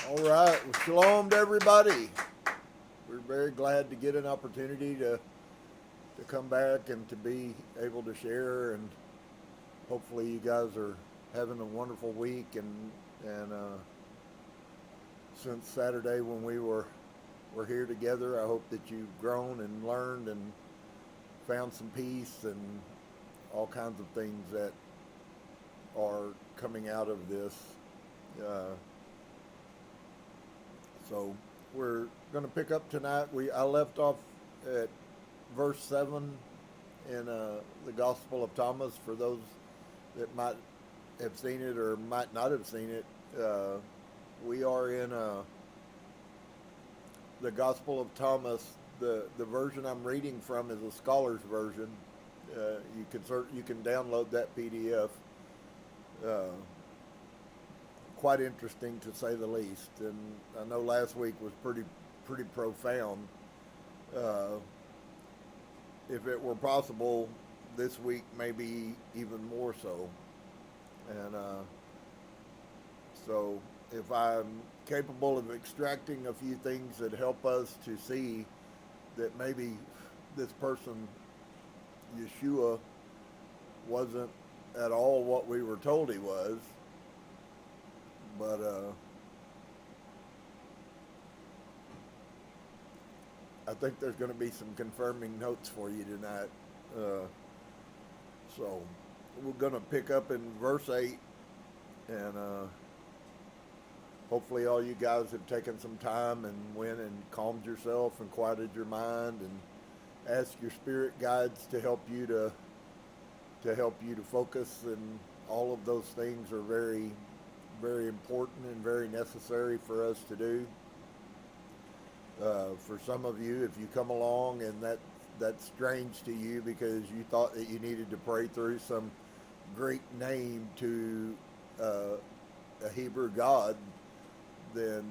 All right. Well, shalom to everybody. We're very glad to get an opportunity to come back and to be able to share, and hopefully you guys are having a wonderful week, and since Saturday when we're here together, I hope that you've grown and learned and found some peace and all kinds of things that are coming out of this. So we're going to pick up tonight. I left off at verse 7 in the Gospel of Thomas. For those that might have seen it or might not have seen it, we are in the Gospel of Thomas. The version I'm reading from is a scholar's version. You can download that PDF. Quite interesting to say the least, and I know last week was pretty profound. If it were possible, this week maybe even more so. And so if I'm capable of extracting a few things that help us to see that maybe this person, Yeshua, wasn't at all what we were told he was, but I think there's going to be some confirming notes for you tonight. So we're going to pick up in verse 8, and hopefully all you guys have taken some time and went and calmed yourself and quieted your mind and asked your spirit guides to help you to focus, and all of those things are very, very important and very necessary for us to do. For some of you, if you come along and that's strange to you because you thought that you needed to pray through some Greek name to a Hebrew God, then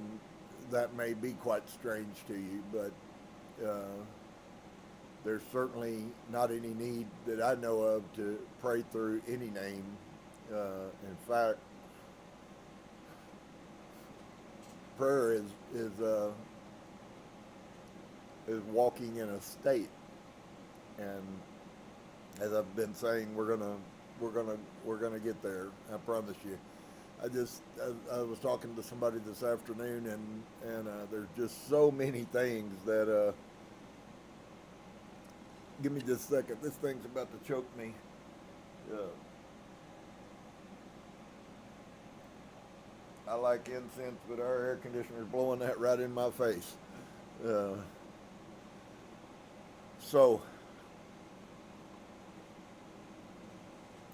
that may be quite strange to you, but there's certainly not any need that I know of to pray through any name. In fact, prayer is walking in a state, and as I've been saying, we're gonna get there. I promise you. I was talking to somebody this afternoon, and there's just so many things that. Give me just a second. This thing's about to choke me. Uh, I like incense, but our air conditioner's blowing that right in my face. Uh, so,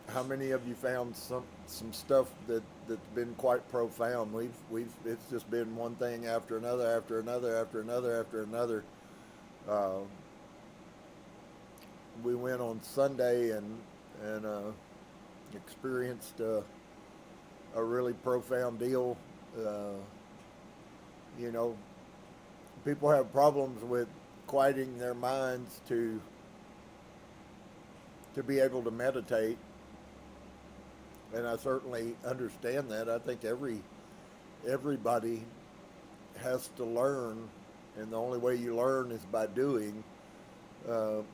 how many of you found some stuff that's been quite profound? We've it's just been one thing after another, after another, after another, after another. Uh, we went on Sunday and experienced a really profound deal. Uh, you know, people have problems with quieting their minds to be able to meditate, and I certainly understand that. I think everybody has to learn, and the only way you learn is by doing,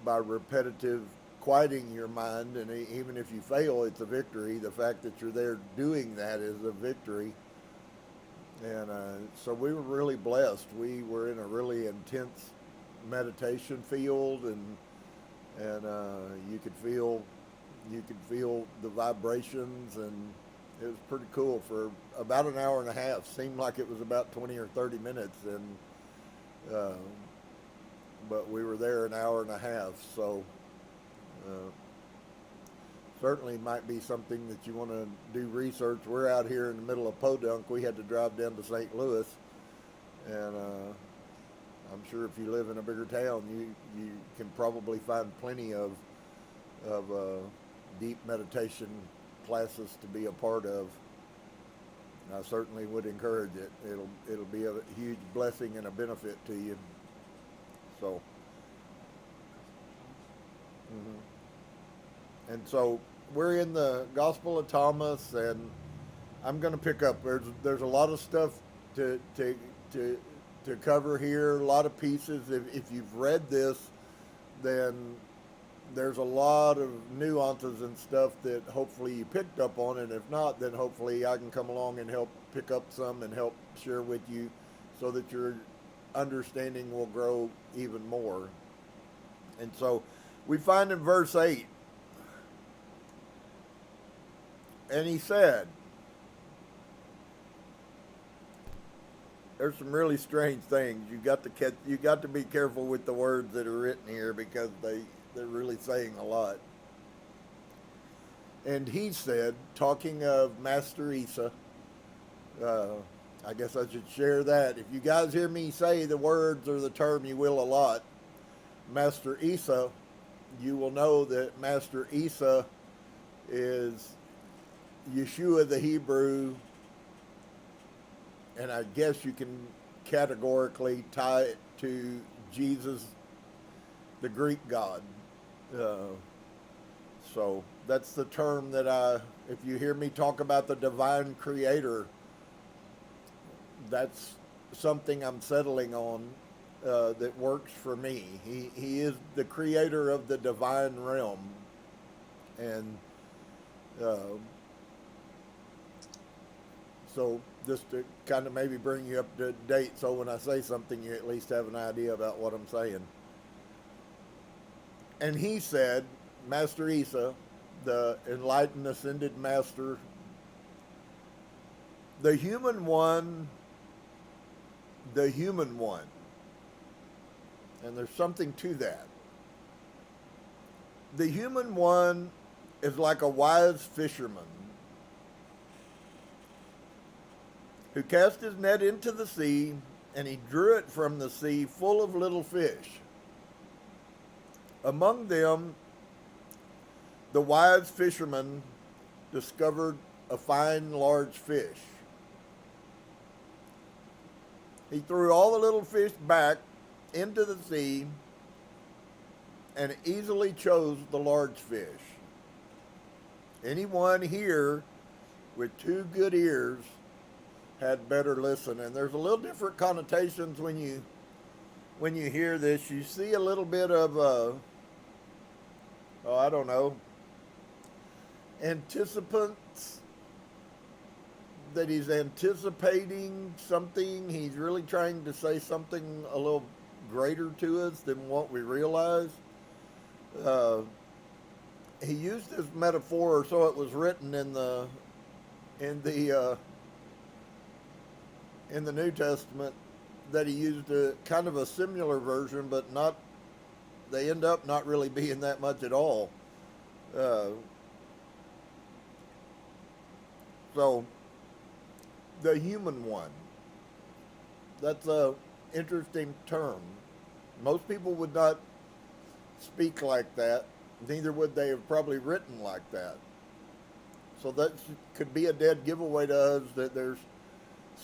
by repetitive quieting your mind. And even if you fail, it's a victory. The fact that you're there doing that is a victory. And so we were really blessed. We were in a really intense meditation field, and you could feel the vibrations, and it was pretty cool for about an hour and a half. Seemed like it was about 20 or 30 minutes, and but we were there an hour and a half. So certainly might be something that you want to do research. We're out here in the middle of Podunk. We had to drive down to St. Louis, and I'm sure if you live in a bigger town, you can probably find plenty of deep meditation classes to be a part of. I certainly would encourage it. It'll be a huge blessing and a benefit to you. So, and so we're in the Gospel of Thomas, and I'm going to pick up. There's a lot of stuff to cover here, a lot of pieces. If you've read this, then there's a lot of nuances and stuff that hopefully you picked up on, and if not, then hopefully I can come along and help pick up some and help share with you so that your understanding will grow even more. And so we find in verse 8, and he said, there's some really strange things. You got to be careful with the words that are written here, because they're really saying a lot. And he said, talking of Master Isa, I guess I should share that. If you guys hear me say the words or the term, you will a lot, Master Isa, you will know that Master Isa is Yeshua the Hebrew, and I guess you can categorically tie it to Jesus, the Greek God. So that's the term that if you hear me talk about the divine creator, that's something I'm settling on that works for me. He is the creator of the divine realm. And so just to kind of maybe bring you up to date, so when I say something, you at least have an idea about what I'm saying. And he said, Master Isa, the enlightened ascended master, the human one, and there's something to that. The human one is like a wise fisherman who cast his net into the sea, and he drew it from the sea full of little fish. Among them, the wise fisherman discovered a fine large fish. He threw all the little fish back into the sea and easily chose the large fish. Anyone here with 2 good ears had better listen. And there's a little different connotations when you hear this. You see a little bit of I don't know, anticipants, that he's anticipating something. He's really trying to say something a little greater to us than what we realize. Uh, he used this metaphor, or so it was written in the in the New Testament, that he used a kind of a similar version, but not. They end up not really being that much at all. Uh, so the human one. That's a interesting term. Most people would not speak like that. Neither would they have probably written like that. So that could be a dead giveaway to us that there's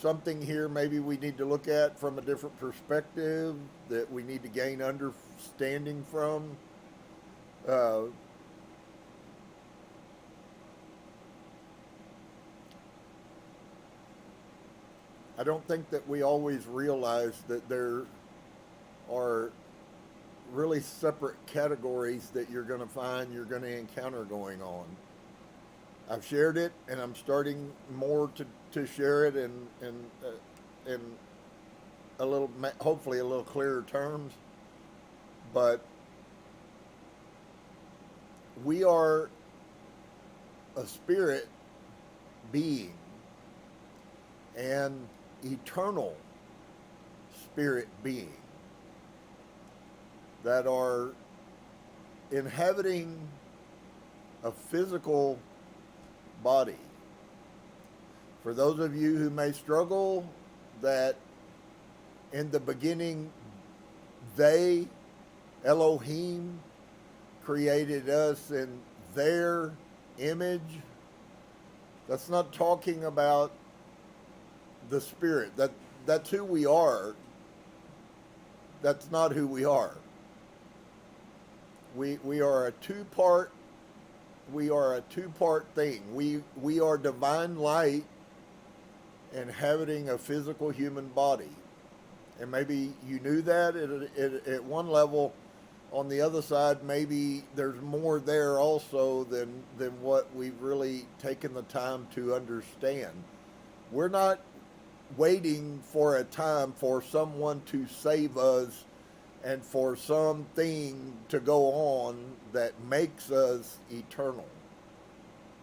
something here maybe we need to look at from a different perspective, that we need to gain understanding from. I don't think that we always realize that there are really separate categories that you're going to encounter going on. I've shared it, and I'm starting more to share it in a little, hopefully a little clearer terms. But we are a spirit being, and eternal spirit being, that are inhabiting a physical body. For those of you who may struggle, that in the beginning they, Elohim, created us in their image, that's not talking about the spirit. That's who we are. That's not who we are. We are a two-part thing. We are divine light inhabiting a physical human body. And maybe you knew that at one level. On the other side, maybe there's more there also than what we've really taken the time to understand. We're not waiting for a time for someone to save us and for something to go on that makes us eternal.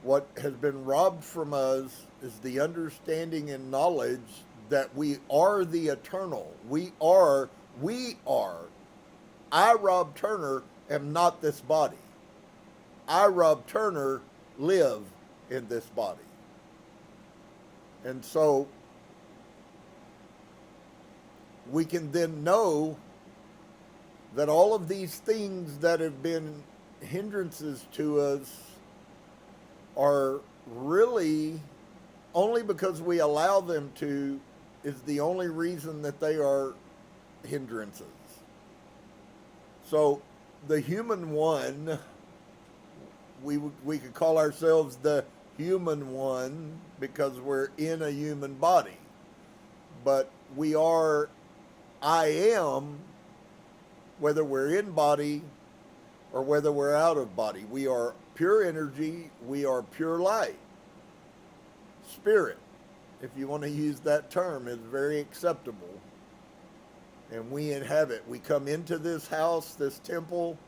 What has been robbed from us is the understanding and knowledge that we are the eternal. We are. I, Rob Turner, am not this body. I, Rob Turner, live in this body. And so we can then know that all of these things that have been hindrances to us are really only because we allow them to, is the only reason that they are hindrances. So the human one, we could call ourselves the human one because we're in a human body. But we are, I am, whether we're in body or whether we're out of body. We are pure energy. We are pure light. Spirit, if you want to use that term, is very acceptable. And we inhabit. We come into this house, this temple.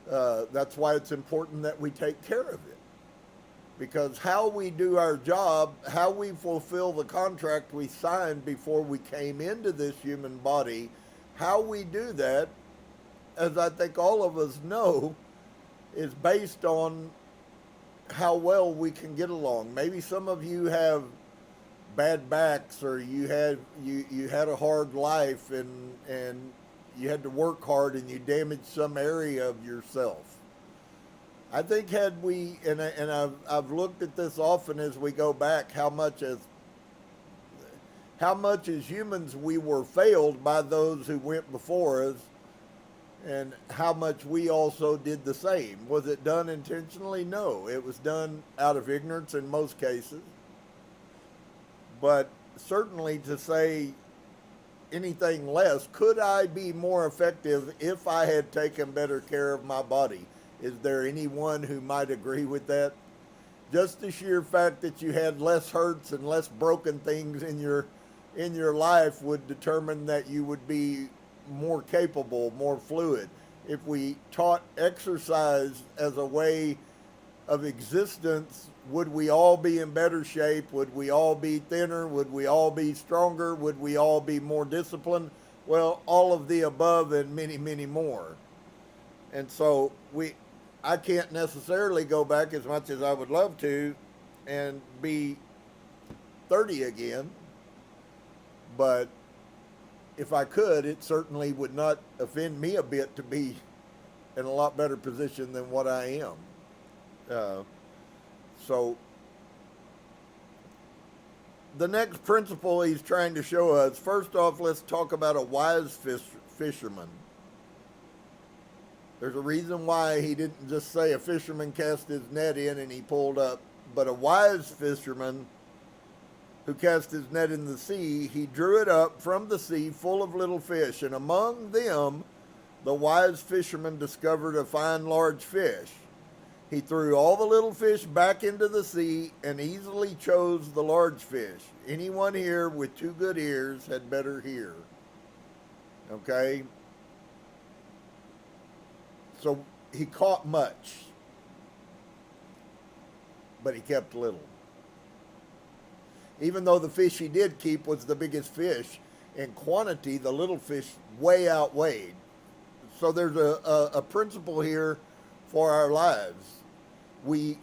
That's why it's important that we take care of it. Because how we do our job, how we fulfill the contract we signed before we came into this human body, how we do that, as I think all of us know, is based on how well we can get along. Maybe some of you have bad backs, or you had a hard life, and you had to work hard and you damaged some area of yourself. I think had we, and I've looked at this often as we go back, how much as humans we were failed by those who went before us, and how much we also did the same. Was it done intentionally? No. It was done out of ignorance in most cases. But certainly to say anything less, could I be more effective if I had taken better care of my body? Is there anyone who might agree with that? Just the sheer fact that you had less hurts and less broken things in your life would determine that you would be more capable, more fluid. If we taught exercise as a way of existence, would we all be in better shape? Would we all be thinner? Would we all be stronger? Would we all be more disciplined? Well, all of the above and many, many more. And so I can't necessarily go back, as much as I would love to, and be 30 again. But if I could, it certainly would not offend me a bit to be in a lot better position than what I am. So the next principle he's trying to show us, first off, let's talk about a wise fisherman. There's a reason why he didn't just say a fisherman cast his net in and he pulled up, but a wise fisherman who cast his net in the sea, he drew it up from the sea full of little fish, and among them the wise fisherman discovered a fine large fish. He threw all the little fish back into the sea and easily chose the large fish. Anyone here with 2 good ears had better hear. Okay? So he caught much, but he kept little. Even though the fish he did keep was the biggest fish, in quantity, the little fish way outweighed. So there's a principle here for our lives. We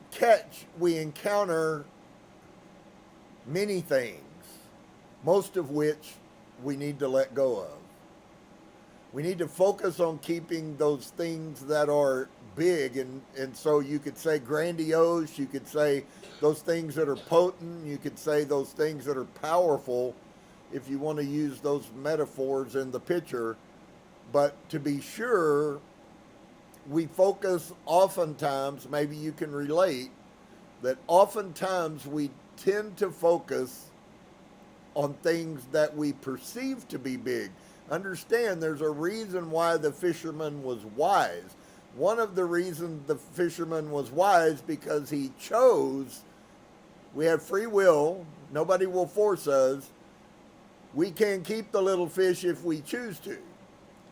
encounter many things, most of which we need to let go of. We need to focus on keeping those things that are big, and so you could say grandiose, you could say those things that are potent, you could say those things that are powerful, if you want to use those metaphors in the picture. But to be sure, we focus oftentimes, maybe you can relate, that oftentimes we tend to focus on things that we perceive to be big. Understand, there's a reason why the fisherman was wise. One of the reasons the fisherman was wise, because he chose. We have free will. Nobody will force us. We can keep the little fish if we choose to.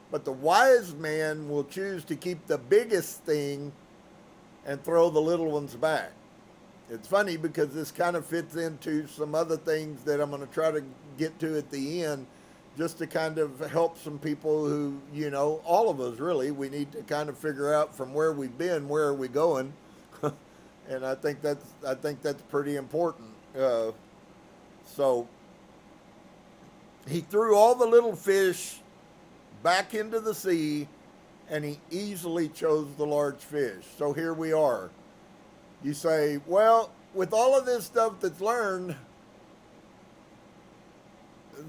But the wise man will choose to keep the biggest thing and throw the little ones back. It's funny because this kind of fits into some other things that I'm going to try to get to at the end, just to kind of help some people who, all of us really, we need to kind of figure out from where we've been, where are we going. And I think that's pretty important. So he threw all the little fish back into the sea, and he easily chose the large fish. So here we are. You say, well, with all of this stuff that's learned,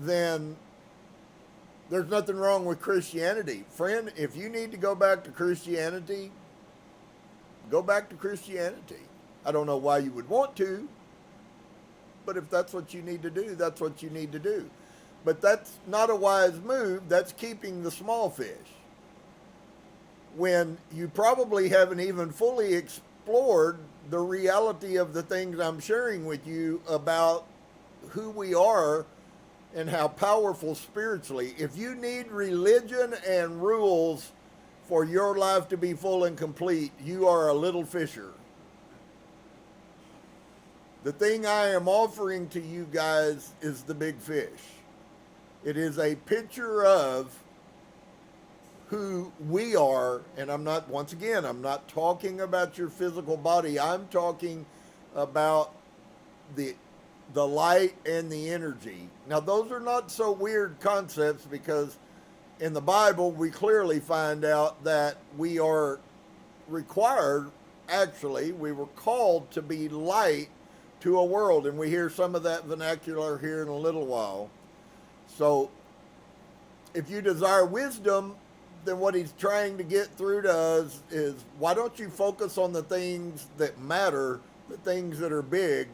then there's nothing wrong with Christianity. Friend, if you need to go back to Christianity, go back to Christianity. I don't know why you would want to, but if that's what you need to do, that's what you need to do. But that's not a wise move. That's keeping the small fish, when you probably haven't even fully explored the reality of the things I'm sharing with you about who we are and how powerful spiritually. If you need religion and rules for your life to be full and complete, you are a little fisher. The thing I am offering to you guys is the big fish. It is a picture of who we are, and I'm not talking about your physical body. I'm talking about the light and the energy. Now, those are not so weird concepts, because in the Bible, we clearly find out that we are required, actually, we were called to be light to a world, and we hear some of that vernacular here in a little while. So, if you desire wisdom, then what he's trying to get through to us is, why don't you focus on the things that matter, the things that are big,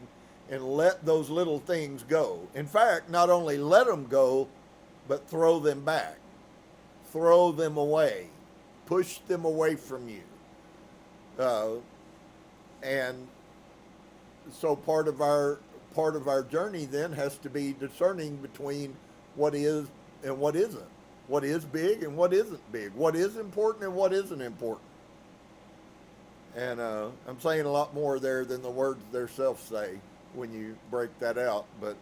and let those little things go. In fact, not only let them go, but throw them back. Throw them away. Push them away from you. Uh, and so part of our journey then has to be discerning between what is and what isn't, what is big and what isn't big, what is important and what isn't important. And I'm saying a lot more there than the words themselves say when you break that out. But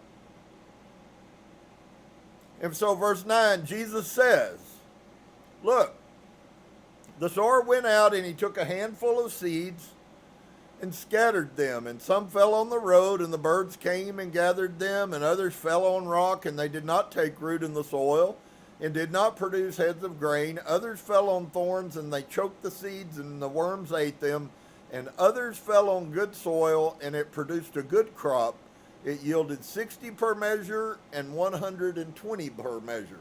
and so verse 9, Jesus says, look, the sower went out and he took a handful of seeds and scattered them, and some fell on the road, and the birds came and gathered them, and others fell on rock, and they did not take root in the soil, and did not produce heads of grain. Others fell on thorns, and they choked the seeds, and the worms ate them. And others fell on good soil, and it produced a good crop. It yielded 60 per measure and 120 per measure.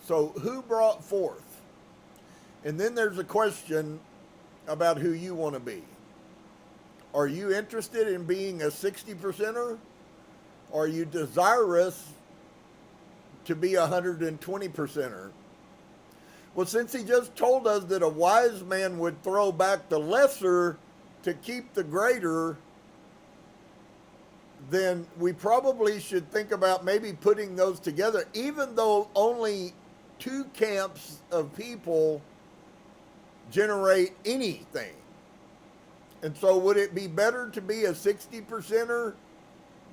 So who brought forth? And then there's a question about who you want to be. Are you interested in being a 60%er? Or are you desirous to be a 120%er? Well, since he just told us that a wise man would throw back the lesser to keep the greater, then we probably should think about maybe putting those together, even though only two camps of people generate anything. And so would it be better to be a 60%er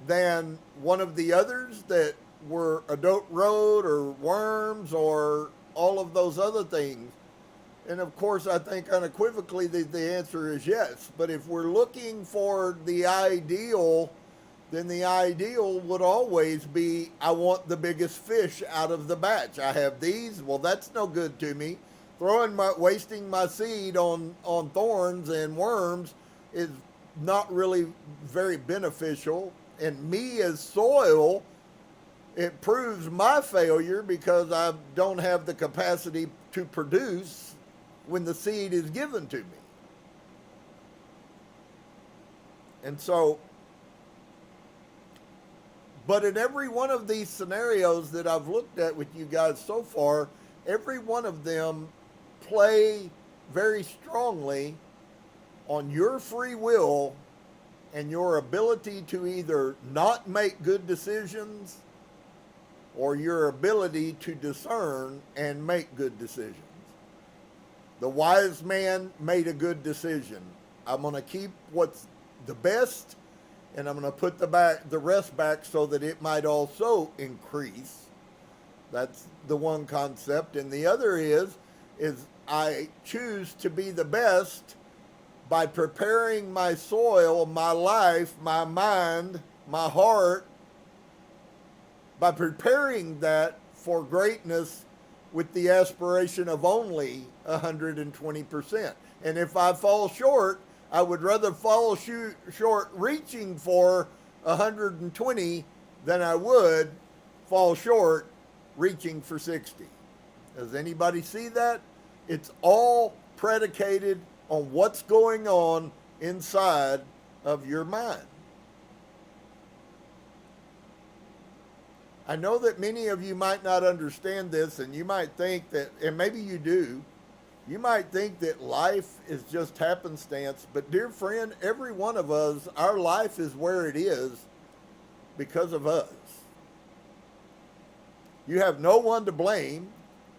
than one of the others that were adult road or worms or all of those other things? And of course, I think unequivocally the answer is yes. But if we're looking for the ideal, then the ideal would always be, I want the biggest fish out of the batch. I have these, well, that's no good to me. Wasting my seed on thorns and worms is not really very beneficial. And me as soil, it proves my failure because I don't have the capacity to produce when the seed is given to me. And so, but in every one of these scenarios that I've looked at with you guys so far, every one of them play very strongly on your free will and your ability to either not make good decisions or your ability to discern and make good decisions. The wise man made a good decision. I'm going to keep what's the best, and I'm going to put the rest back so that it might also increase. That's the one concept. And the other is I choose to be the best by preparing my soil, my life, my mind, my heart, by preparing that for greatness with the aspiration of only 120%. And if I fall short, I would rather fall short reaching for 120 than I would fall short reaching for 60. Does anybody see that? It's all predicated on what's going on inside of your mind. I know that many of you might not understand this, and you might think that, and maybe you do, you might think that life is just happenstance, but dear friend, every one of us, our life is where it is because of us. You have no one to blame,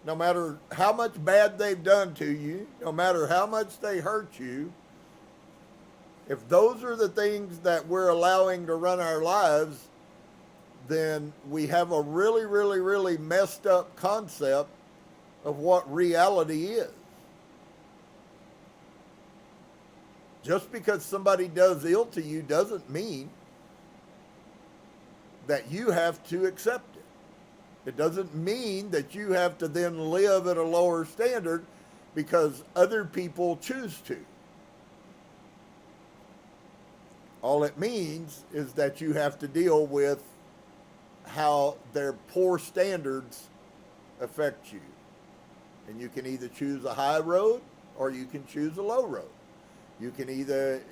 no matter how much bad they've done to you, no matter how much they hurt you. If those are the things that we're allowing to run our lives, then we have a really, really, really messed up concept of what reality is. Just because somebody does ill to you doesn't mean that you have to accept it. It doesn't mean that you have to then live at a lower standard because other people choose to. All it means is that you have to deal with how their poor standards affect you. And you can either choose a high road or you can choose a low road. You can either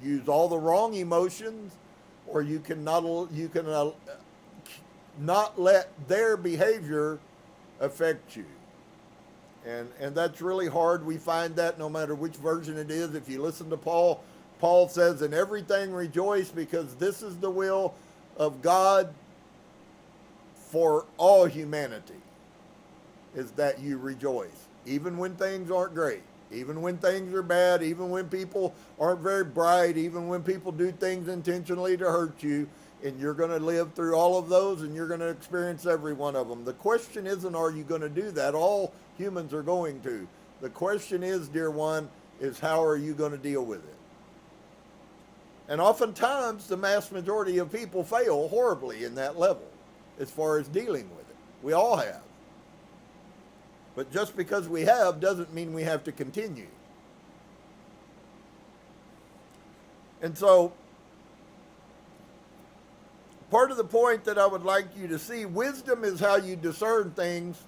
use all the wrong emotions or you can not let their behavior affect you. And that's really hard. We find that no matter which version it is. If you listen to Paul, Paul says, in everything rejoice, because this is the will of God for all humanity, is that you rejoice. Even when things aren't great, even when things are bad, even when people aren't very bright, even when people do things intentionally to hurt you, and you're going to live through all of those, and you're going to experience every one of them. The question isn't, are you going to do that? All humans are going to. The question is, dear one, is how are you going to deal with it? And oftentimes, the mass majority of people fail horribly in that level as far as dealing with it. We all have. But just because we have doesn't mean we have to continue. And so, part of the point that I would like you to see, wisdom is how you discern things,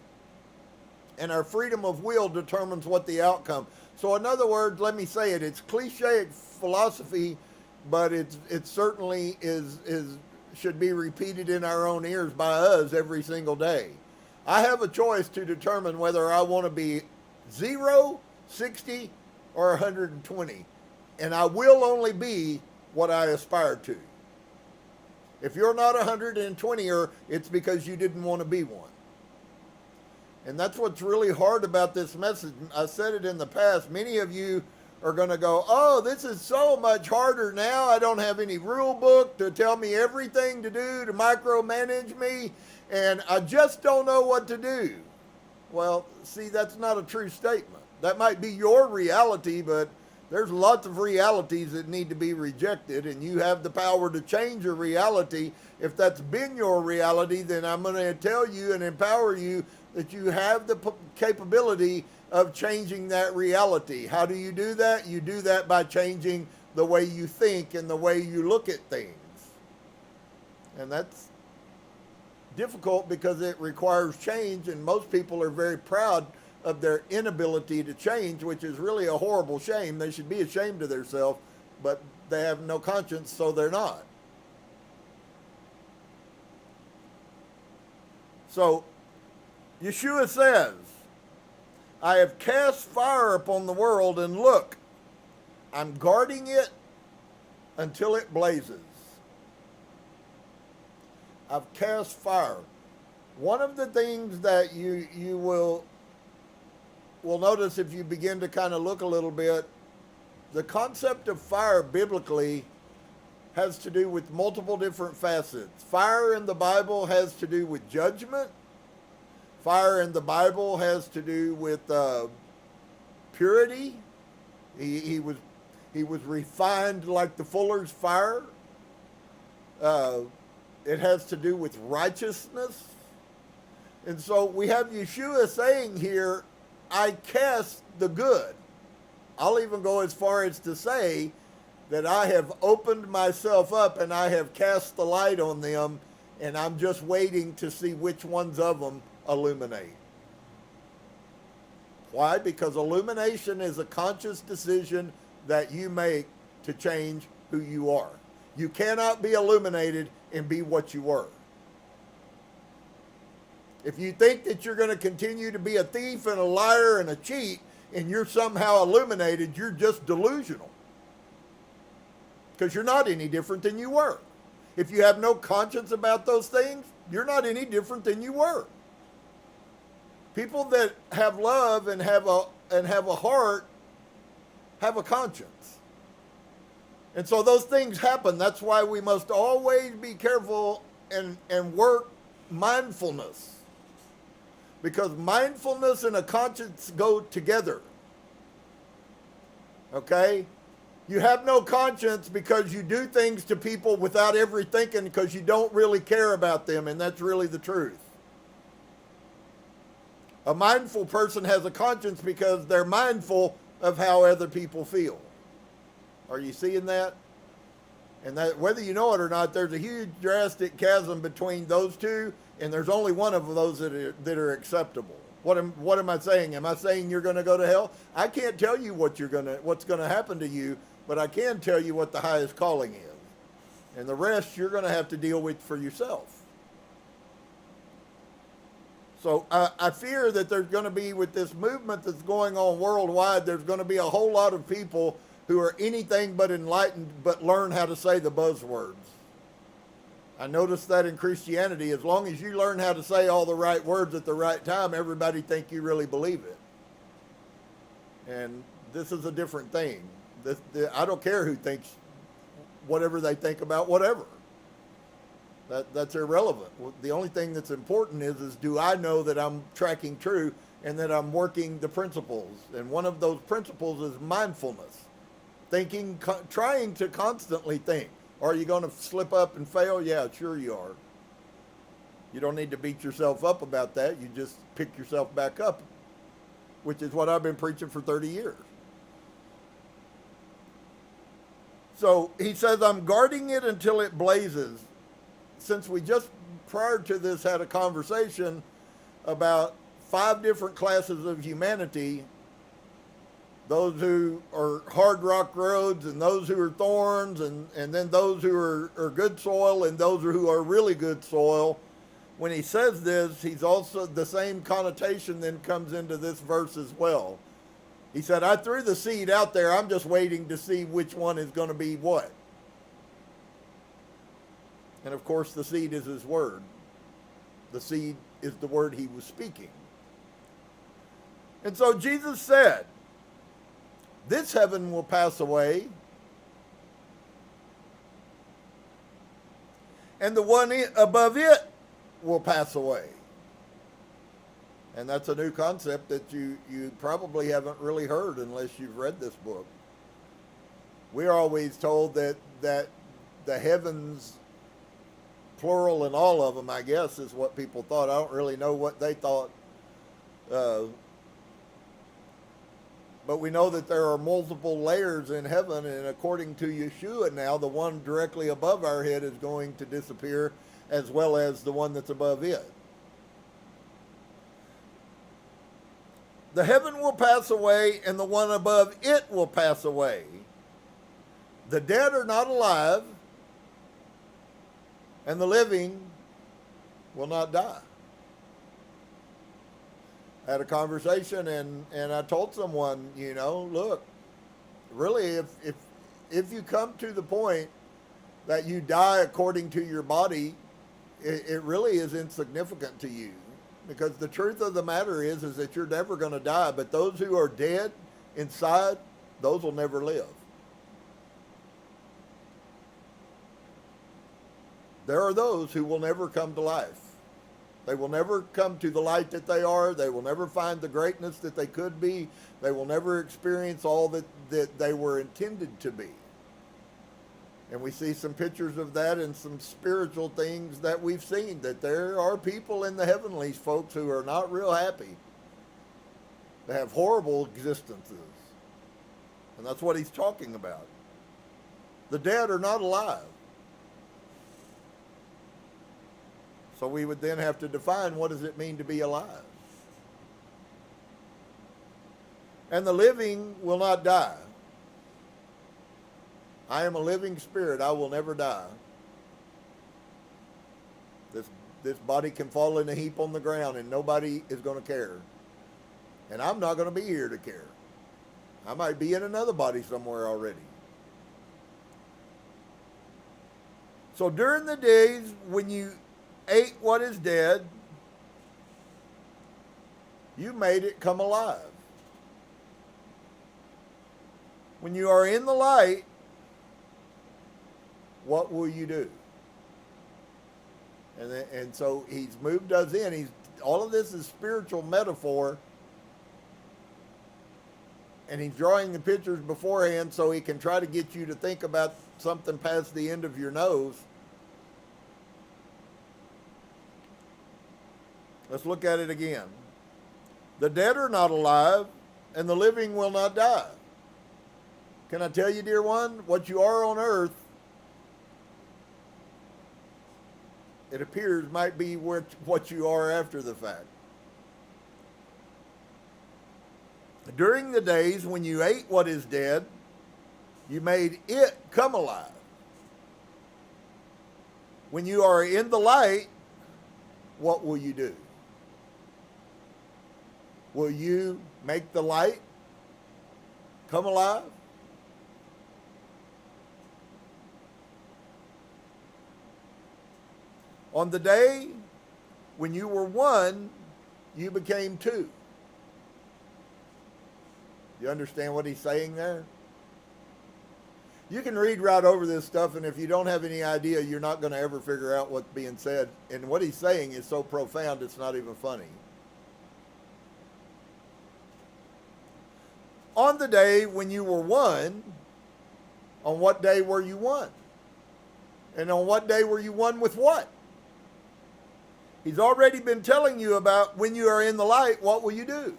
and our freedom of will determines what the outcome. So in other words, let me say it, it's cliche philosophy, but it certainly should be repeated in our own ears by us every single day. I have a choice to determine whether I want to be 0, 60, or 120. And I will only be what I aspire to. If you're not 120er, it's because you didn't want to be one. And that's what's really hard about this message. I said it in the past. Many of you are going to go, oh, this is so much harder now. I don't have any rule book to tell me everything to do, to micromanage me, and I just don't know what to do. Well, see, that's not a true statement. That might be your reality, but there's lots of realities that need to be rejected, and you have the power to change your reality. If that's been your reality, then I'm going to tell you and empower you that you have the capability of changing that reality. How do you do that? You do that by changing the way you think and the way you look at things. And that's difficult because it requires change, and most people are very proud of their inability to change, which is really a horrible shame. They should be ashamed of themselves, but they have no conscience, so they're not. So, Yeshua says, I have cast fire upon the world, and look, I'm guarding it until it blazes. I've cast fire. One of the things that you will notice if you begin to kind of look a little bit, the concept of fire biblically has to do with multiple different facets. Fire in the Bible has to do with judgment. Fire in the Bible has to do with purity. He was refined like the fuller's fire. It has to do with righteousness. And so we have Yeshua saying here, I cast the good. I'll even go as far as to say that I have opened myself up and I have cast the light on them, and I'm just waiting to see which ones of them illuminate. Why? Because illumination is a conscious decision that you make to change who you are. You cannot be illuminated and be what you were. If you think that you're going to continue to be a thief and a liar and a cheat and you're somehow illuminated, you're just delusional. Because you're not any different than you were. If you have no conscience about those things, you're not any different than you were. People that have love and have a heart have a conscience. And so those things happen. That's why we must always be careful and work mindfulness. Because mindfulness and a conscience go together. Okay? You have no conscience because you do things to people without ever thinking, because you don't really care about them, and that's really the truth. A mindful person has a conscience because they're mindful of how other people feel. Are you seeing that? And that, whether you know it or not, there's a huge drastic chasm between those two, and there's only one of those that are acceptable. What am I saying? Am I saying you're going to go to hell? I can't tell you what's going to happen to you, but I can tell you what the highest calling is. And the rest you're going to have to deal with for yourself. So I fear that there's going to be, with this movement that's going on worldwide, there's going to be a whole lot of people who are anything but enlightened, but learn how to say the buzzwords. I noticed that in Christianity, as long as you learn how to say all the right words at the right time, everybody think you really believe it. And this is a different thing. I don't care who thinks whatever they think about whatever. That's irrelevant. The only thing that's important is do I know that I'm tracking true and that I'm working the principles? And one of those principles is mindfulness. Thinking, trying to constantly think. Are you going to slip up and fail? Yeah, sure you are. You don't need to beat yourself up about that. You just pick yourself back up, which is what I've been preaching for 30 years. So he says, I'm guarding it until it blazes. Since we just prior to this had a conversation about 5 different classes of humanity, those who are hard rock roads and those who are thorns and then those who are good soil and those who are really good soil. When he says this, he's also, the same connotation then comes into this verse as well. He said, I threw the seed out there. I'm just waiting to see which one is going to be what. And of course, the seed is his word. The seed is the word he was speaking. And so Jesus said, this heaven will pass away, and the one above it will pass away. And that's a new concept that you probably haven't really heard unless you've read this book. We're always told that the heavens, plural and all of them, I guess, is what people thought. I don't really know what they thought. But we know that there are multiple layers in heaven, and according to Yeshua now, the one directly above our head is going to disappear, as well as the one that's above it. The heaven will pass away, and the one above it will pass away. The dead are not alive, and the living will not die. I had a conversation, and I told someone, look, really, if you come to the point that you die according to your body, it really is insignificant to you. Because the truth of the matter is that you're never going to die, but those who are dead inside, those will never live. There are those who will never come to life. They will never come to the light that they are. They will never find the greatness that they could be. They will never experience all that they were intended to be. And we see some pictures of that and some spiritual things that we've seen, that there are people in the heavenlies, folks, who are not real happy. They have horrible existences. And that's what he's talking about. The dead are not alive. So we would then have to define, what does it mean to be alive? And the living will not die. I am a living spirit. I will never die. This body can fall in a heap on the ground and nobody is going to care. And I'm not going to be here to care. I might be in another body somewhere already. So during the days when you ate what is dead, you made it come alive. When you are in the light, what will you do? And so he's moved us in. All of this is spiritual metaphor. And he's drawing the pictures beforehand so he can try to get you to think about something past the end of your nose. Let's look at it again. The dead are not alive, and the living will not die. Can I tell you, dear one, what you are on earth, it appears might be what you are after the fact. During the days when you ate what is dead, you made it come alive. When you are in the light, what will you do? Will you make the light come alive? On the day when you were one, you became two. You understand what he's saying there? You can read right over this stuff, and if you don't have any idea, you're not going to ever figure out what's being said. And what he's saying is so profound, it's not even funny. On the day when you were one, on what day were you one? And on what day were you one with what? He's already been telling you about when you are in the light, what will you do?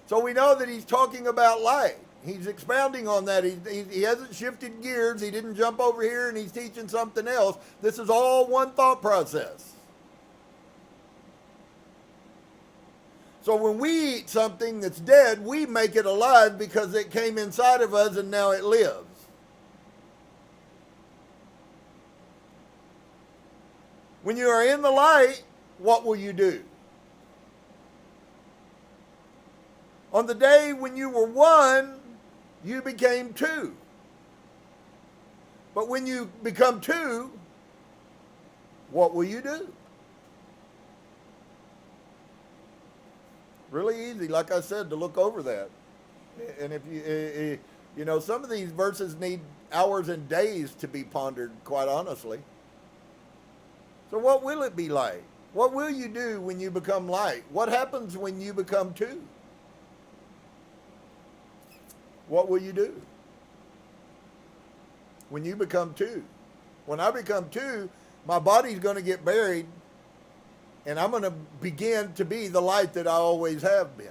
So we know that he's talking about light. He's expounding on that. He hasn't shifted gears. He didn't jump over here and he's teaching something else. This is all one thought process. So when we eat something that's dead, we make it alive because it came inside of us and now it lives. When you are in the light, what will you do? On the day when you were one, you became two. But when you become two, what will you do? Really easy, like I said, to look over that. And if you know, some of these verses need hours and days to be pondered, quite honestly. So what will it be like? What will you do when you become light? What happens when you become two? What will you do when you become two? When I become two, my body's going to get buried, and I'm going to begin to be the light that I always have been.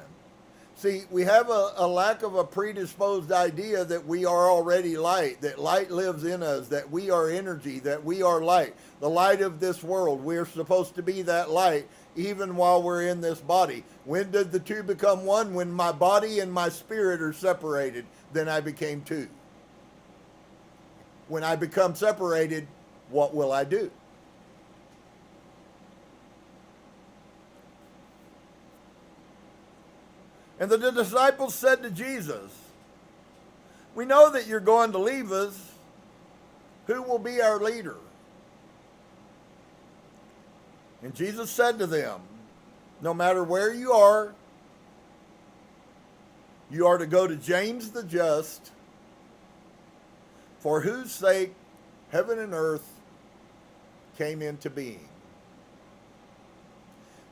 See, we have a lack of a predisposed idea that we are already light, that light lives in us, that we are energy, that we are light, the light of this world. We're supposed to be that light even while we're in this body. When did the two become one? When my body and my spirit are separated, then I became two. When I become separated, what will I do? And the disciples said to Jesus, "We know that you're going to leave us. Who will be our leader?" And Jesus said to them, "No matter where you are to go to James the just, for whose sake heaven and earth came into being."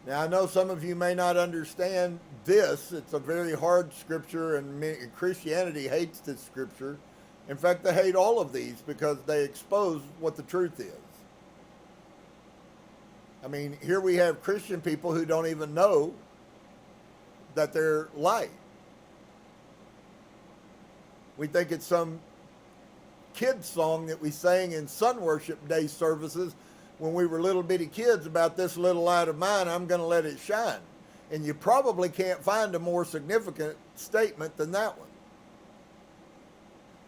Now, I know some of you may not understand this. It's a very hard scripture, and Christianity hates this scripture. In fact, they hate all of these because they expose what the truth is. I mean, here we have Christian people who don't even know that they're light. We think it's some kid song that we sang in Sun Worship Day services when we were little bitty kids about this little light of mine, I'm going to let it shine. And you probably can't find a more significant statement than that one.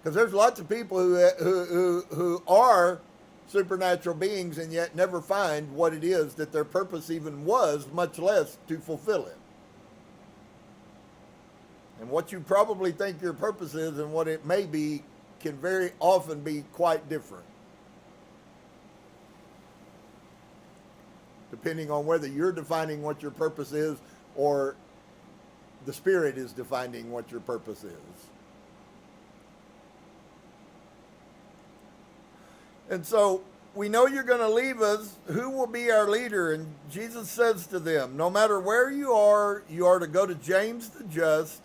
Because there's lots of people who are supernatural beings and yet never find what it is that their purpose even was, much less to fulfill it. And what you probably think your purpose is and what it may be can very often be quite different, depending on whether you're defining what your purpose is or the Spirit is defining what your purpose is. And so we know you're going to leave us. Who will be our leader? And Jesus says to them, no matter where you are to go to James the just,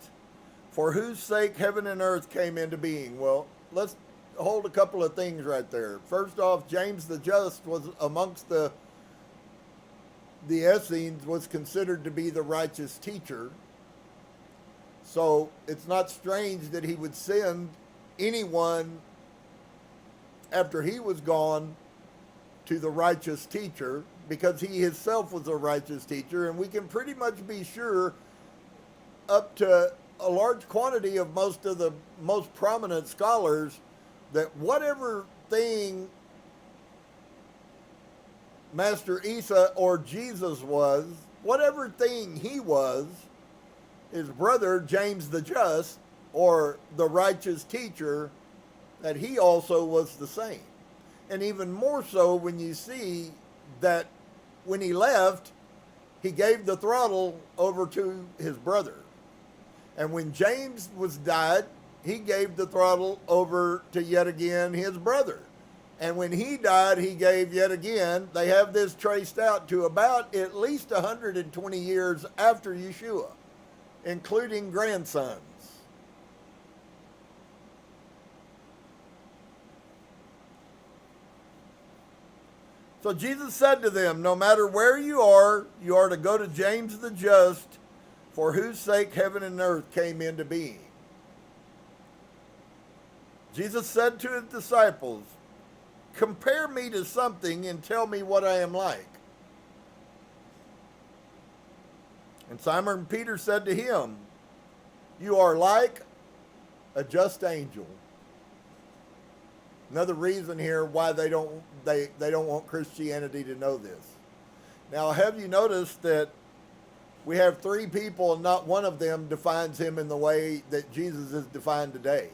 for whose sake heaven and earth came into being. Well, let's hold a couple of things right there. First off, James the just was amongst the Essenes, was considered to be the righteous teacher. So it's not strange that he would send anyone after he was gone to the righteous teacher, because he himself was a righteous teacher. And we can pretty much be sure up to a large quantity of most of the most prominent scholars that whatever thing Master Isa or Jesus was, whatever thing he was, his brother James the Just, or the righteous teacher, that he also was the same. And even more so when you see that when he left, he gave the throttle over to his brother. And when James was died, he gave the throttle over to yet again his brother. And when he died, he gave yet again. They have this traced out to about at least 120 years after Yeshua, including grandsons. So Jesus said to them, no matter where you are to go to James the Just, for whose sake heaven and earth came into being. Jesus said to his disciples, compare me to something and tell me what I am like. And Simon Peter said to him, you are like a just angel. Another reason here why they don't want Christianity to know this. Now, have you noticed that we have three people and not one of them defines him in the way that Jesus is defined today?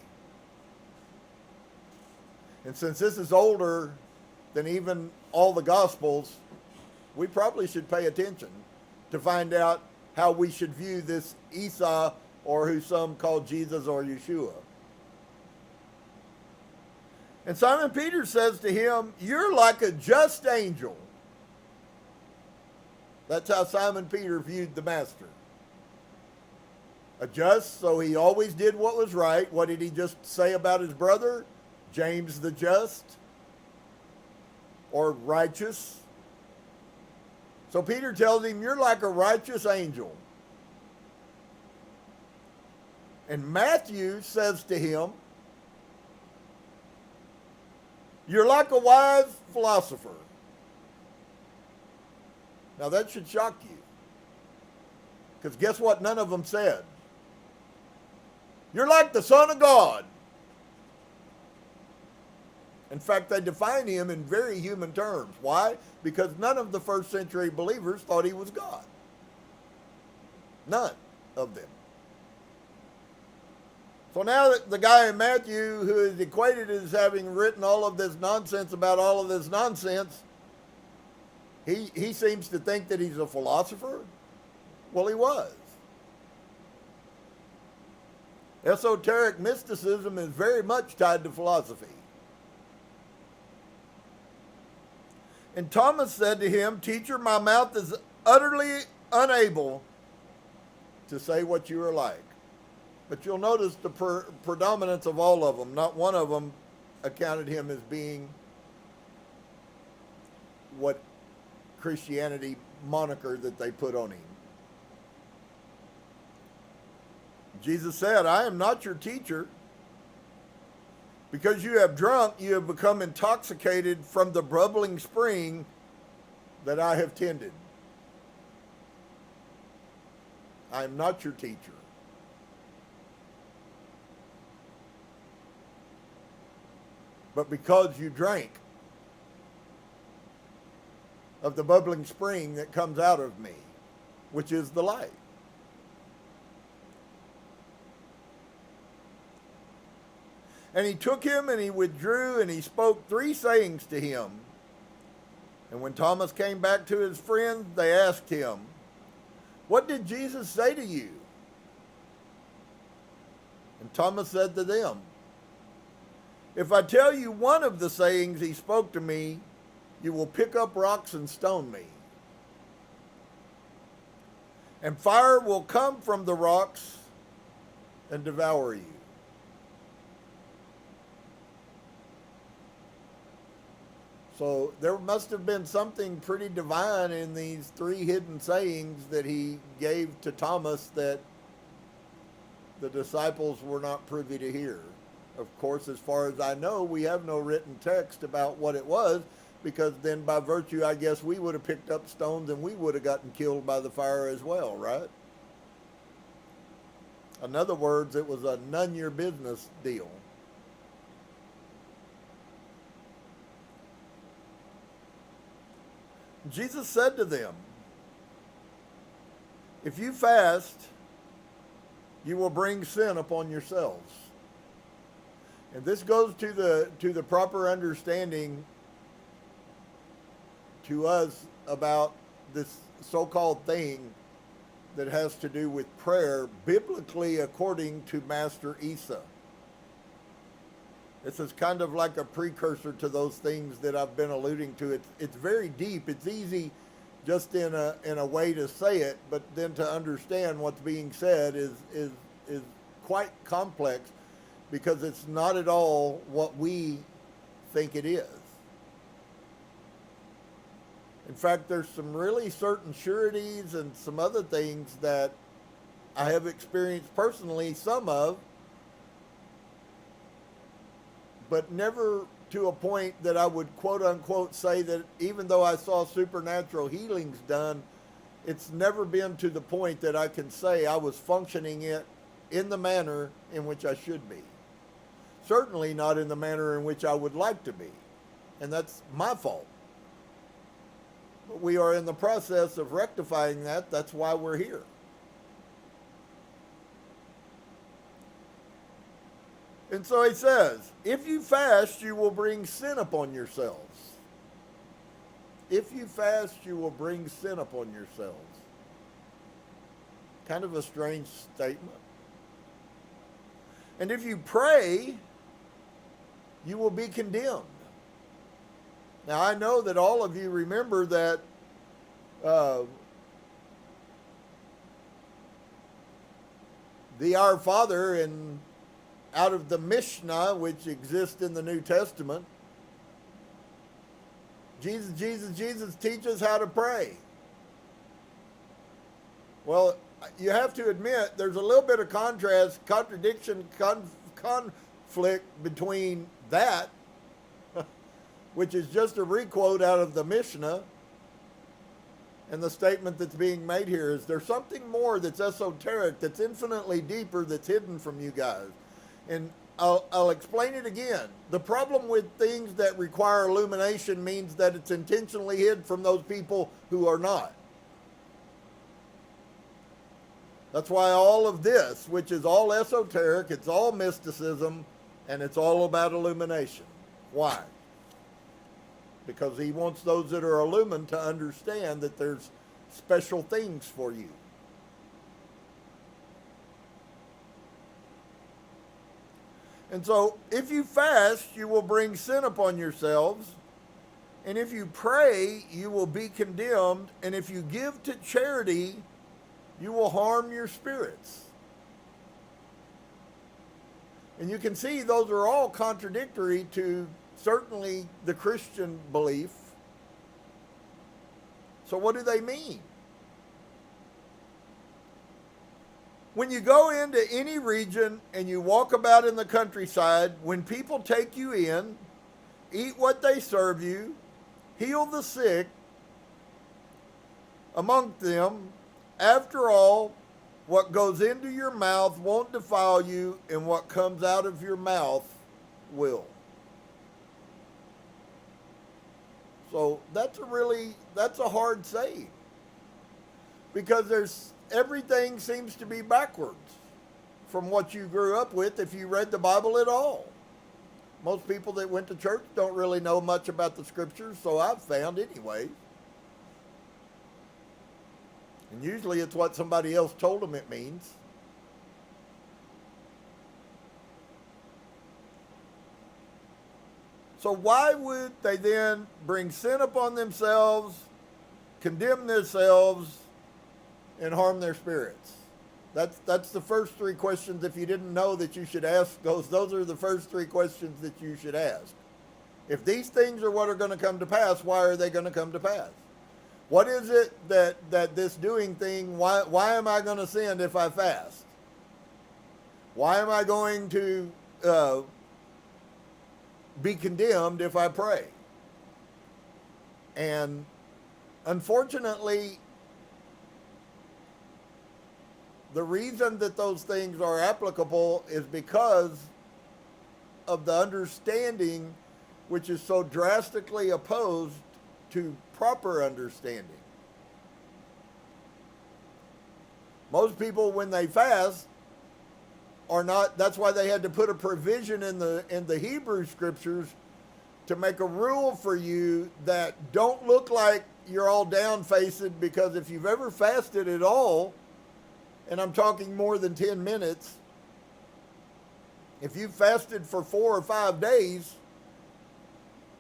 And since this is older than even all the Gospels, we probably should pay attention to find out how we should view this Esau, or who some call Jesus or Yeshua. And Simon Peter says to him, you're like a just angel. That's how Simon Peter viewed the master. A just, so he always did what was right. What did he just say about his brother? James the Just, or righteous. So Peter tells him, you're like a righteous angel. And Matthew says to him, you're like a wise philosopher. Now that should shock you. Because guess what none of them said? You're like the Son of God. In fact, they define him in very human terms. Why? Because none of the first century believers thought he was God. None of them. So now the guy in Matthew who is equated as having written all of this nonsense about all of this nonsense, he seems to think that he's a philosopher. Well, he was. Esoteric mysticism is very much tied to philosophy. And Thomas said to him, teacher, my mouth is utterly unable to say what you are like. But you'll notice the predominance of all of them. Not one of them accounted him as being what Christianity moniker that they put on him. Jesus said, I am not your teacher. Because you have drunk, you have become intoxicated from the bubbling spring that I have tended. I am not your teacher. But because you drank of the bubbling spring that comes out of me, which is the light. And he took him and he withdrew and he spoke 3 sayings to him. And when Thomas came back to his friends, they asked him, what did Jesus say to you? And Thomas said to them, if I tell you one of the sayings he spoke to me, you will pick up rocks and stone me. And fire will come from the rocks and devour you. So there must have been something pretty divine in these 3 hidden sayings that he gave to Thomas that the disciples were not privy to hear. Of course, as far as I know, we have no written text about what it was, because then by virtue, I guess we would have picked up stones and we would have gotten killed by the fire as well, right? In other words, it was a none your business deal. Jesus said to them, If you fast, you will bring sin upon yourselves. And this goes to the proper understanding to us about this so-called thing that has to do with prayer, biblically according to Master Isa. This is kind of like a precursor to those things that I've been alluding to. It's very deep. It's easy just in a way to say it, but then to understand what's being said is quite complex, because it's not at all what we think it is. In fact, there's some really certain sureties and some other things that I have experienced personally, some of, but never to a point that I would quote unquote say that even though I saw supernatural healings done, it's never been to the point that I can say I was functioning it in the manner in which I should be. Certainly not in the manner in which I would like to be. And that's my fault. But we are in the process of rectifying that. That's why we're here. And so he says, if you fast, you will bring sin upon yourselves. If you fast, you will bring sin upon yourselves. Kind of a strange statement. And if you pray, you will be condemned. Now, I know that all of you remember that the Our Father and out of the Mishnah, which exists in the New Testament, Jesus teaches how to pray. Well, you have to admit there's a little bit of contradiction, conflict between that, which is just a requote out of the Mishnah, and the statement that's being made here is there's something more that's esoteric, that's infinitely deeper, that's hidden from you guys. And I'll explain it again. The problem with things that require illumination means that it's intentionally hid from those people who are not. That's why all of this, which is all esoteric, it's all mysticism, and it's all about illumination. Why? Because he wants those that are illumined to understand that there's special things for you. And so, if you fast, you will bring sin upon yourselves. And if you pray, you will be condemned. And if you give to charity, you will harm your spirits. And you can see those are all contradictory to certainly the Christian belief. So what do they mean? When you go into any region and you walk about in the countryside, when people take you in, eat what they serve you, heal the sick among them, after all, what goes into your mouth won't defile you, and what comes out of your mouth will. So that's a hard saying, because everything seems to be backwards from what you grew up with if you read the Bible at all. Most people that went to church don't really know much about the scriptures, so I've found anyway. And usually it's what somebody else told them it means. So why would they then bring sin upon themselves, condemn themselves, and harm their spirits? That's the first three questions. If you didn't know that you should ask those are the first three questions that you should ask. If these things are what are going to come to pass, why are they going to come to pass? What is it that this doing thing, why am I going to sin if I fast? Why am I going to be condemned if I pray? And unfortunately, the reason that those things are applicable is because of the understanding which is so drastically opposed to proper understanding. Most people, when they fast, are not. That's why they had to put a provision in the Hebrew scriptures to make a rule for you that don't look like you're all down facing, because if you've ever fasted at all, and I'm talking more than 10 minutes, if you've fasted for 4 or 5 days,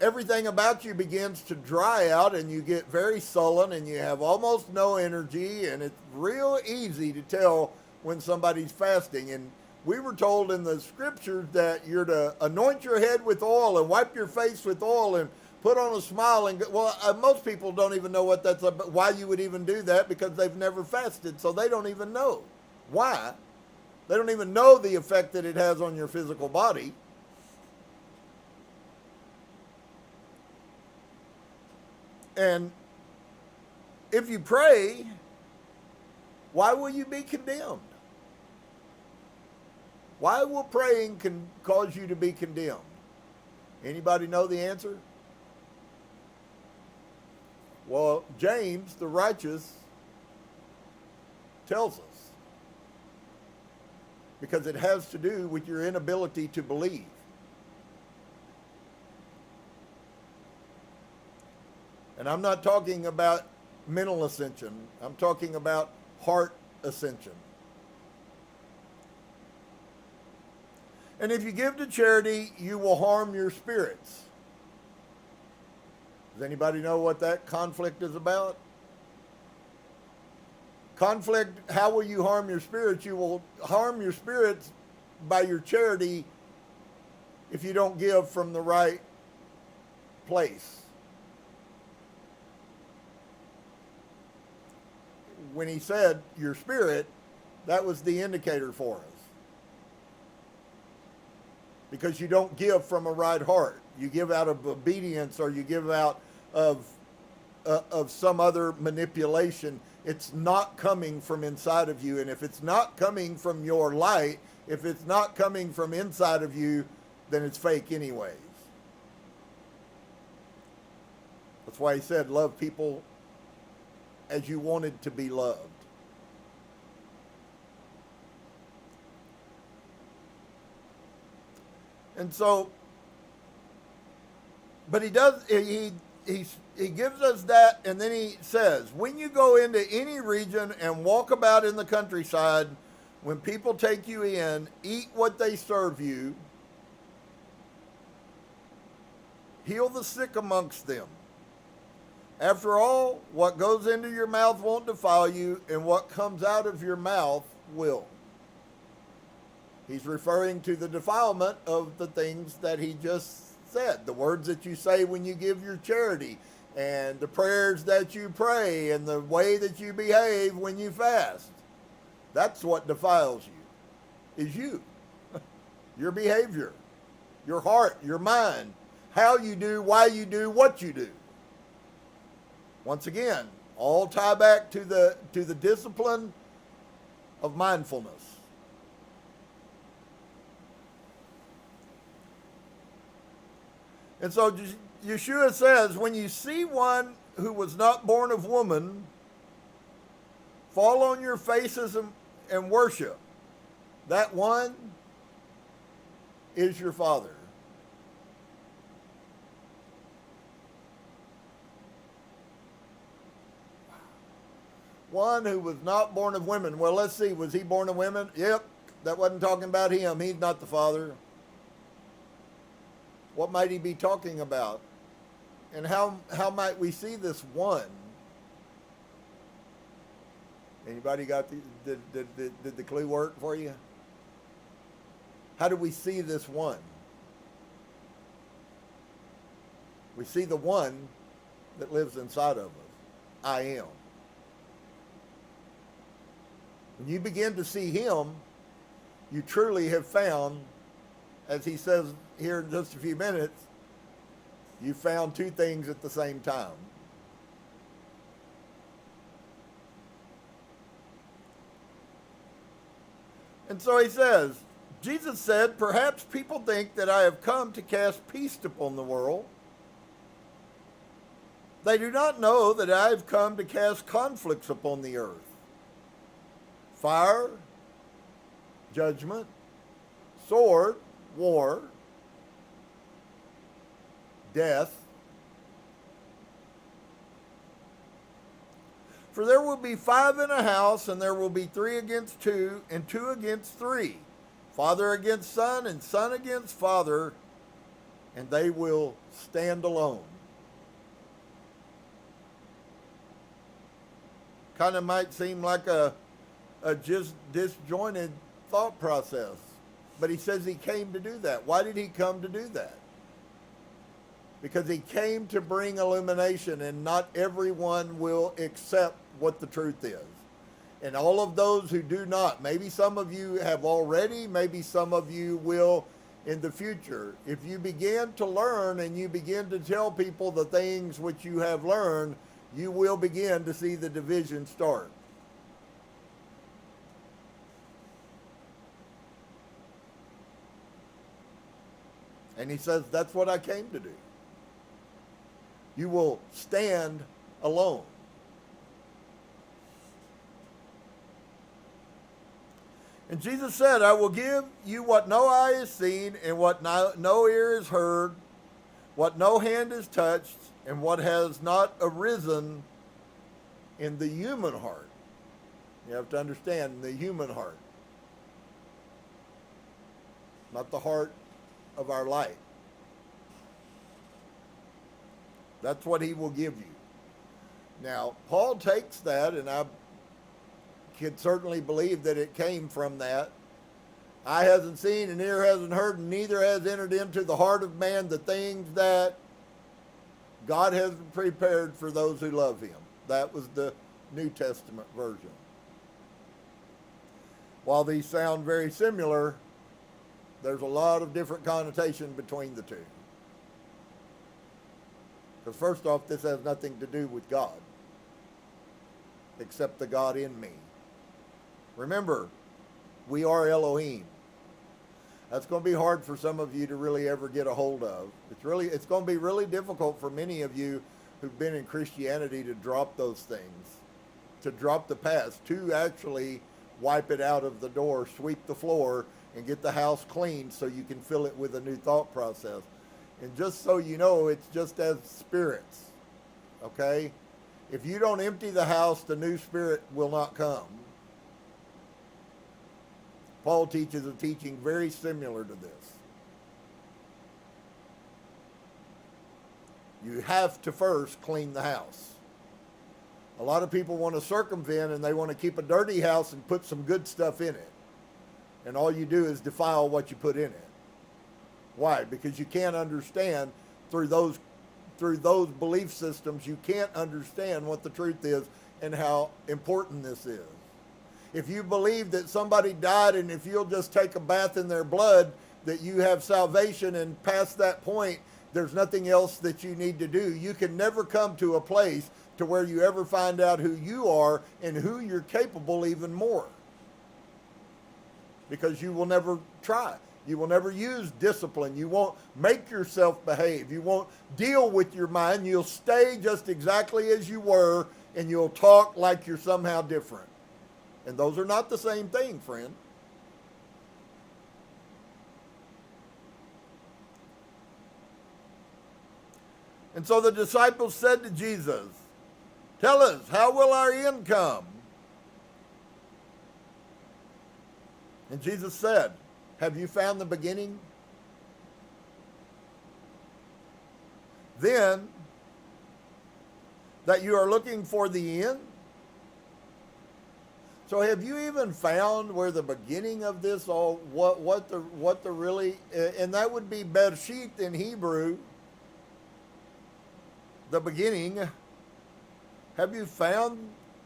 everything about you begins to dry out and you get very sullen and you have almost no energy, and it's real easy to tell when somebody's fasting. And we were told in the scriptures that you're to anoint your head with oil and wipe your face with oil and put on a smile. And most people don't even know what that's about, why you would even do that, because they've never fasted, so they don't even know why. They don't even know the effect that it has on your physical body. And if you pray, why will you be condemned? Why will praying cause you to be condemned? Anybody know the answer? Well, James, the righteous, tells us. Because it has to do with your inability to believe. And I'm not talking about mental ascension. I'm talking about heart ascension. And if you give to charity, you will harm your spirits. Does anybody know what that conflict is about? Conflict, how will you harm your spirits? You will harm your spirits by your charity if you don't give from the right place. When he said your spirit, that was the indicator for us. Because you don't give from a right heart. You give out of obedience, or you give out of some other manipulation. It's not coming from inside of you. And if it's not coming from your light, if it's not coming from inside of you, then it's fake anyways. That's why he said, love people as you wanted to be loved. And so, but he gives us that, and then he says, when you go into any region and walk about in the countryside, when people take you in, eat what they serve you, heal the sick amongst them. After all, what goes into your mouth won't defile you, and what comes out of your mouth will. He's referring to the defilement of the things that he just said. The words that you say when you give your charity, and the prayers that you pray, and the way that you behave when you fast. That's what defiles you, is you. Your behavior, your heart, your mind, how you do, why you do, what you do. Once again, all tie back to the discipline of mindfulness. And so Yeshua says, when you see one who was not born of woman, fall on your faces and worship. That one is your Father. One who was not born of women. Well, let's see. Was he born of women? Yep. That wasn't talking about him. He's not the Father. What might he be talking about? And how might we see this one? Anybody got did the clue work for you? How do we see this one? We see the one that lives inside of us. I am. When you begin to see him, you truly have found, as he says here in just a few minutes, you found two things at the same time. And so he says, Jesus said, perhaps people think that I have come to cast peace upon the world. They do not know that I have come to cast conflicts upon the earth. fire, judgment, sword, war, death. For there will be 5 in a house, and there will be 3 against 2, and 2 against 3. Father against son, and son against father, and they will stand alone. Kind of might seem like a just disjointed thought process. But he says he came to do that. Why did he come to do that? Because he came to bring illumination, and not everyone will accept what the truth is. And all of those who do not, maybe some of you have already, maybe some of you will in the future. If you begin to learn and you begin to tell people the things which you have learned, you will begin to see the division start. And he says, that's what I came to do. You will stand alone. And Jesus said, I will give you what no eye has seen, and what no ear has heard, what no hand has touched, and what has not arisen in the human heart. You have to understand the human heart, not the heart of our light. That's what he will give you. Now, Paul takes that, and I could certainly believe that it came from that. Eye hasn't seen, and ear hasn't heard, and neither has entered into the heart of man the things that God has prepared for those who love him. That was the New Testament version. While these sound very similar, there's a lot of different connotation between the two. Because first off, this has nothing to do with God, except the God in me. Remember, we are Elohim. That's going to be hard for some of you to really ever get a hold of. It's going to be really difficult for many of you who've been in Christianity to drop those things, to drop the past, to actually wipe it out of the door, sweep the floor, and get the house clean so you can fill it with a new thought process. And just so you know, it's just as spirits, okay? If you don't empty the house, the new spirit will not come. Paul teaches a teaching very similar to this. You have to first clean the house. A lot of people want to circumvent, and they want to keep a dirty house and put some good stuff in it. And all you do is defile what you put in it. Why? Because you can't understand through those belief systems, you can't understand what the truth is and how important this is. If you believe that somebody died, and if you'll just take a bath in their blood, that you have salvation, and past that point, there's nothing else that you need to do. You can never come to a place to where you ever find out who you are and who you're capable even more. Because you will never try. You will never use discipline. You won't make yourself behave. You won't deal with your mind. You'll stay just exactly as you were, and you'll talk like you're somehow different. And those are not the same thing, friend. And so the disciples said to Jesus, tell us, how will our end come? And Jesus said, have you found the beginning? Then, that you are looking for the end? So have you even found where the beginning of this all, what the really, and that would be Bereshit in Hebrew, the beginning. Have you found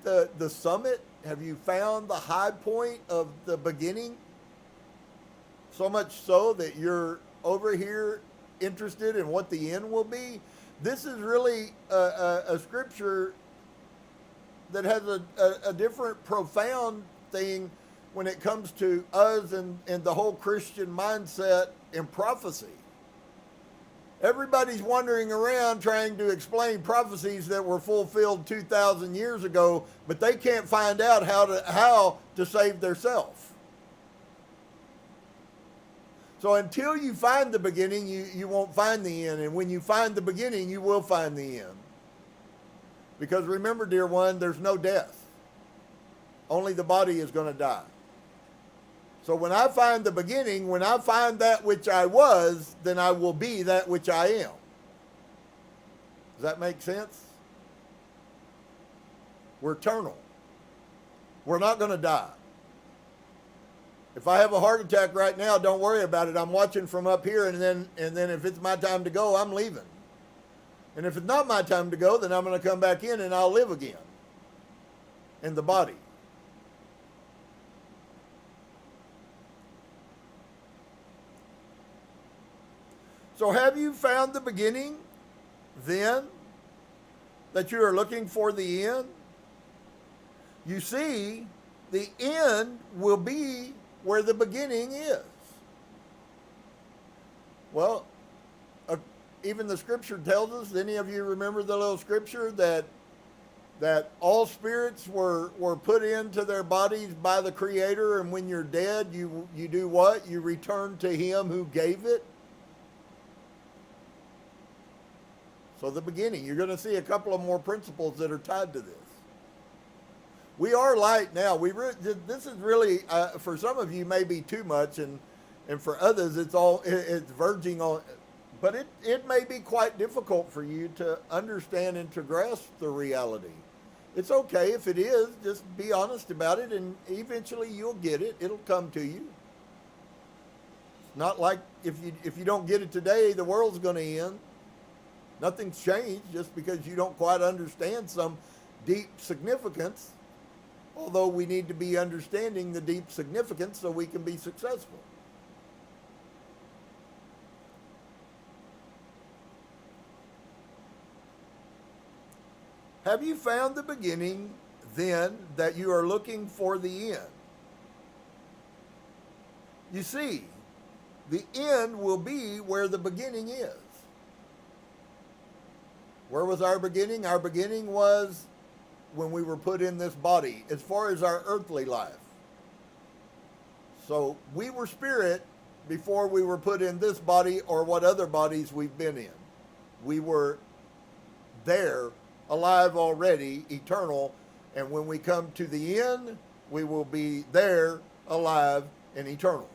the summit? Have you found the high point of the beginning? So much so that you're over here interested in what the end will be. This is really a scripture that has a different profound thing when it comes to us and the whole Christian mindset and prophecy. Everybody's wandering around trying to explain prophecies that were fulfilled 2,000 years ago, but they can't find out how to save themselves. So until you find the beginning, you won't find the end. And when you find the beginning, you will find the end. Because remember, dear one, there's no death. Only the body is going to die. So when I find the beginning, when I find that which I was, then I will be that which I am. Does that make sense? We're eternal. We're not going to die. If I have a heart attack right now, don't worry about it. I'm watching from up here, and then if it's my time to go, I'm leaving. And if it's not my time to go, then I'm going to come back in and I'll live again in the body. So have you found the beginning then that you are looking for the end? You see, the end will be where the beginning is. Well, even the scripture tells us, any of you remember the little scripture that all spirits were put into their bodies by the Creator, and when you're dead, you do what? You return to Him who gave it. So the beginning, you're going to see a couple of more principles that are tied to this. We are light now. This is really, for some of you, may be too much, and for others, it's verging on. But it may be quite difficult for you to understand and to grasp the reality. It's okay if it is. Just be honest about it, and eventually you'll get it. It'll come to you. It's not like if you don't get it today, the world's going to end. Nothing's changed just because you don't quite understand some deep significance, although we need to be understanding the deep significance so we can be successful. Have you found the beginning then that you are looking for the end? You see, the end will be where the beginning is. Where was our beginning? Our beginning was when we were put in this body, as far as our earthly life. So we were spirit before we were put in this body or what other bodies we've been in. We were there, alive already, eternal, and when we come to the end, we will be there, alive, and eternal.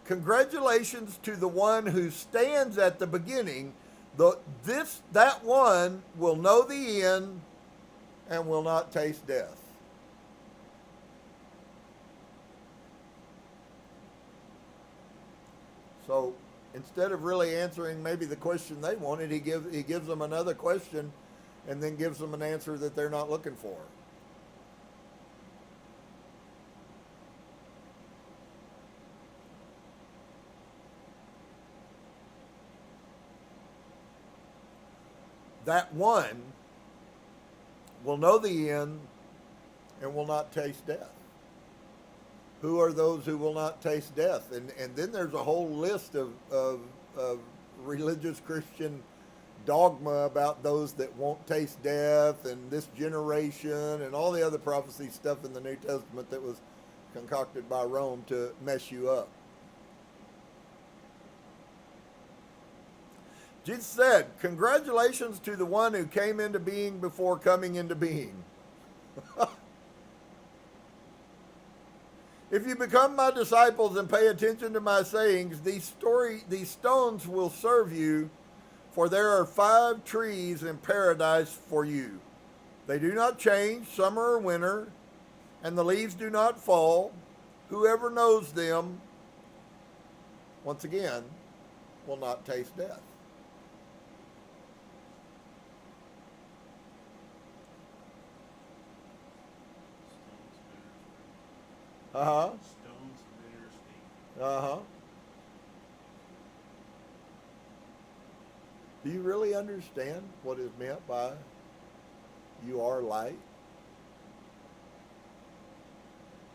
Congratulations to the one who stands at the beginning. That one will know the end and will not taste death. So instead of really answering maybe the question they wanted, he gives them another question and then gives them an answer that they're not looking for. That one will know the end and will not taste death. Who are those who will not taste death? And then there's a whole list of religious Christian dogma about those that won't taste death and this generation and all the other prophecy stuff in the New Testament that was concocted by Rome to mess you up. Jesus said, congratulations to the one who came into being before coming into being. If you become my disciples and pay attention to my sayings, these stones will serve you, for there are 5 trees in paradise for you. They do not change, summer or winter, and the leaves do not fall. Whoever knows them, once again, will not taste death. Uh-huh. Stones bear feet. Uh-huh. Do you really understand what is meant by you are light?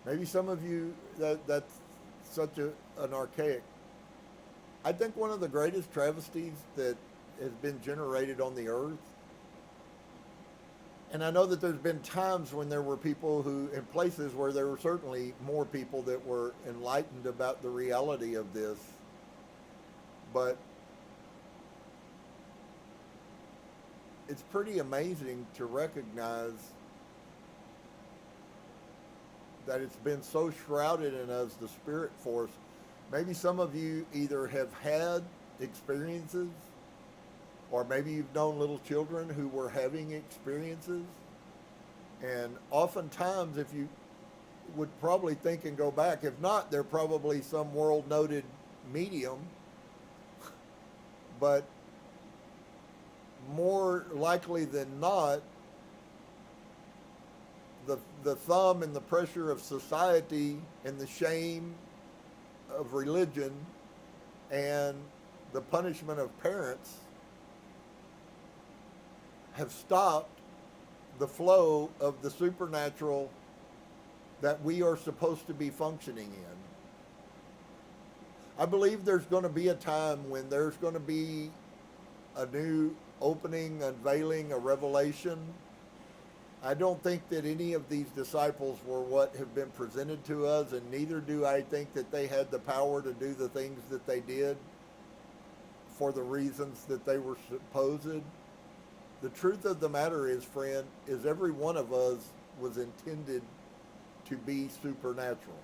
Maybe some of you, that's such an archaic I think one of the greatest travesties that has been generated on the earth, and I know that there's been times when there were people who, in places where there were certainly more people that were enlightened about the reality of this, but it's pretty amazing to recognize that it's been so shrouded in us, the spirit force. Maybe some of you either have had experiences, or maybe you've known little children who were having experiences. And oftentimes, if you would probably think and go back, if not, they're probably some world noted medium. But more likely than not, the thumb and the pressure of society and the shame of religion and the punishment of parents have stopped the flow of the supernatural that we are supposed to be functioning in. I believe there's going to be a time when there's going to be a new opening, unveiling, a revelation. I don't think that any of these disciples were what have been presented to us, and neither do I think that they had the power to do the things that they did for the reasons that they were supposed. The truth of the matter is, friend, is every one of us was intended to be supernatural.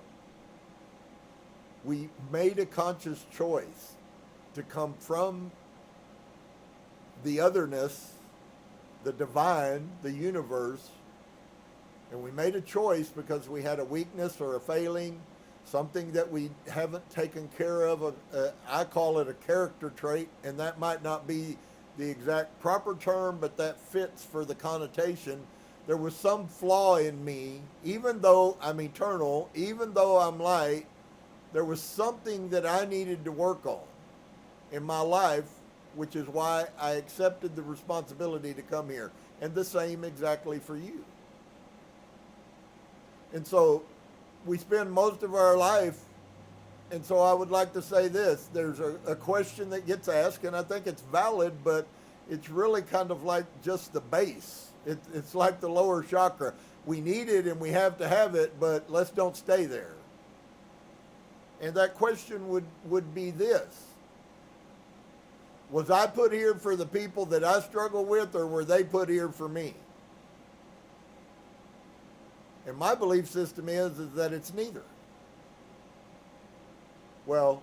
We made a conscious choice to come from the otherness, the divine, the universe, and we made a choice because we had a weakness or a failing, something that we haven't taken care of. I call it a character trait, and that might not be the exact proper term, but that fits for the connotation. There was some flaw in me, even though I'm eternal, even though I'm light, there was something that I needed to work on in my life, which is why I accepted the responsibility to come here. And the same exactly for you. And so we spend most of our life, and so I would like to say this. There's a question that gets asked, and I think it's valid, but it's really kind of like just the base. It's like the lower chakra. We need it and we have to have it, but let's don't stay there. And that question would be this. Was I put here for the people that I struggle with, or were they put here for me? And my belief system is that it's neither. Well,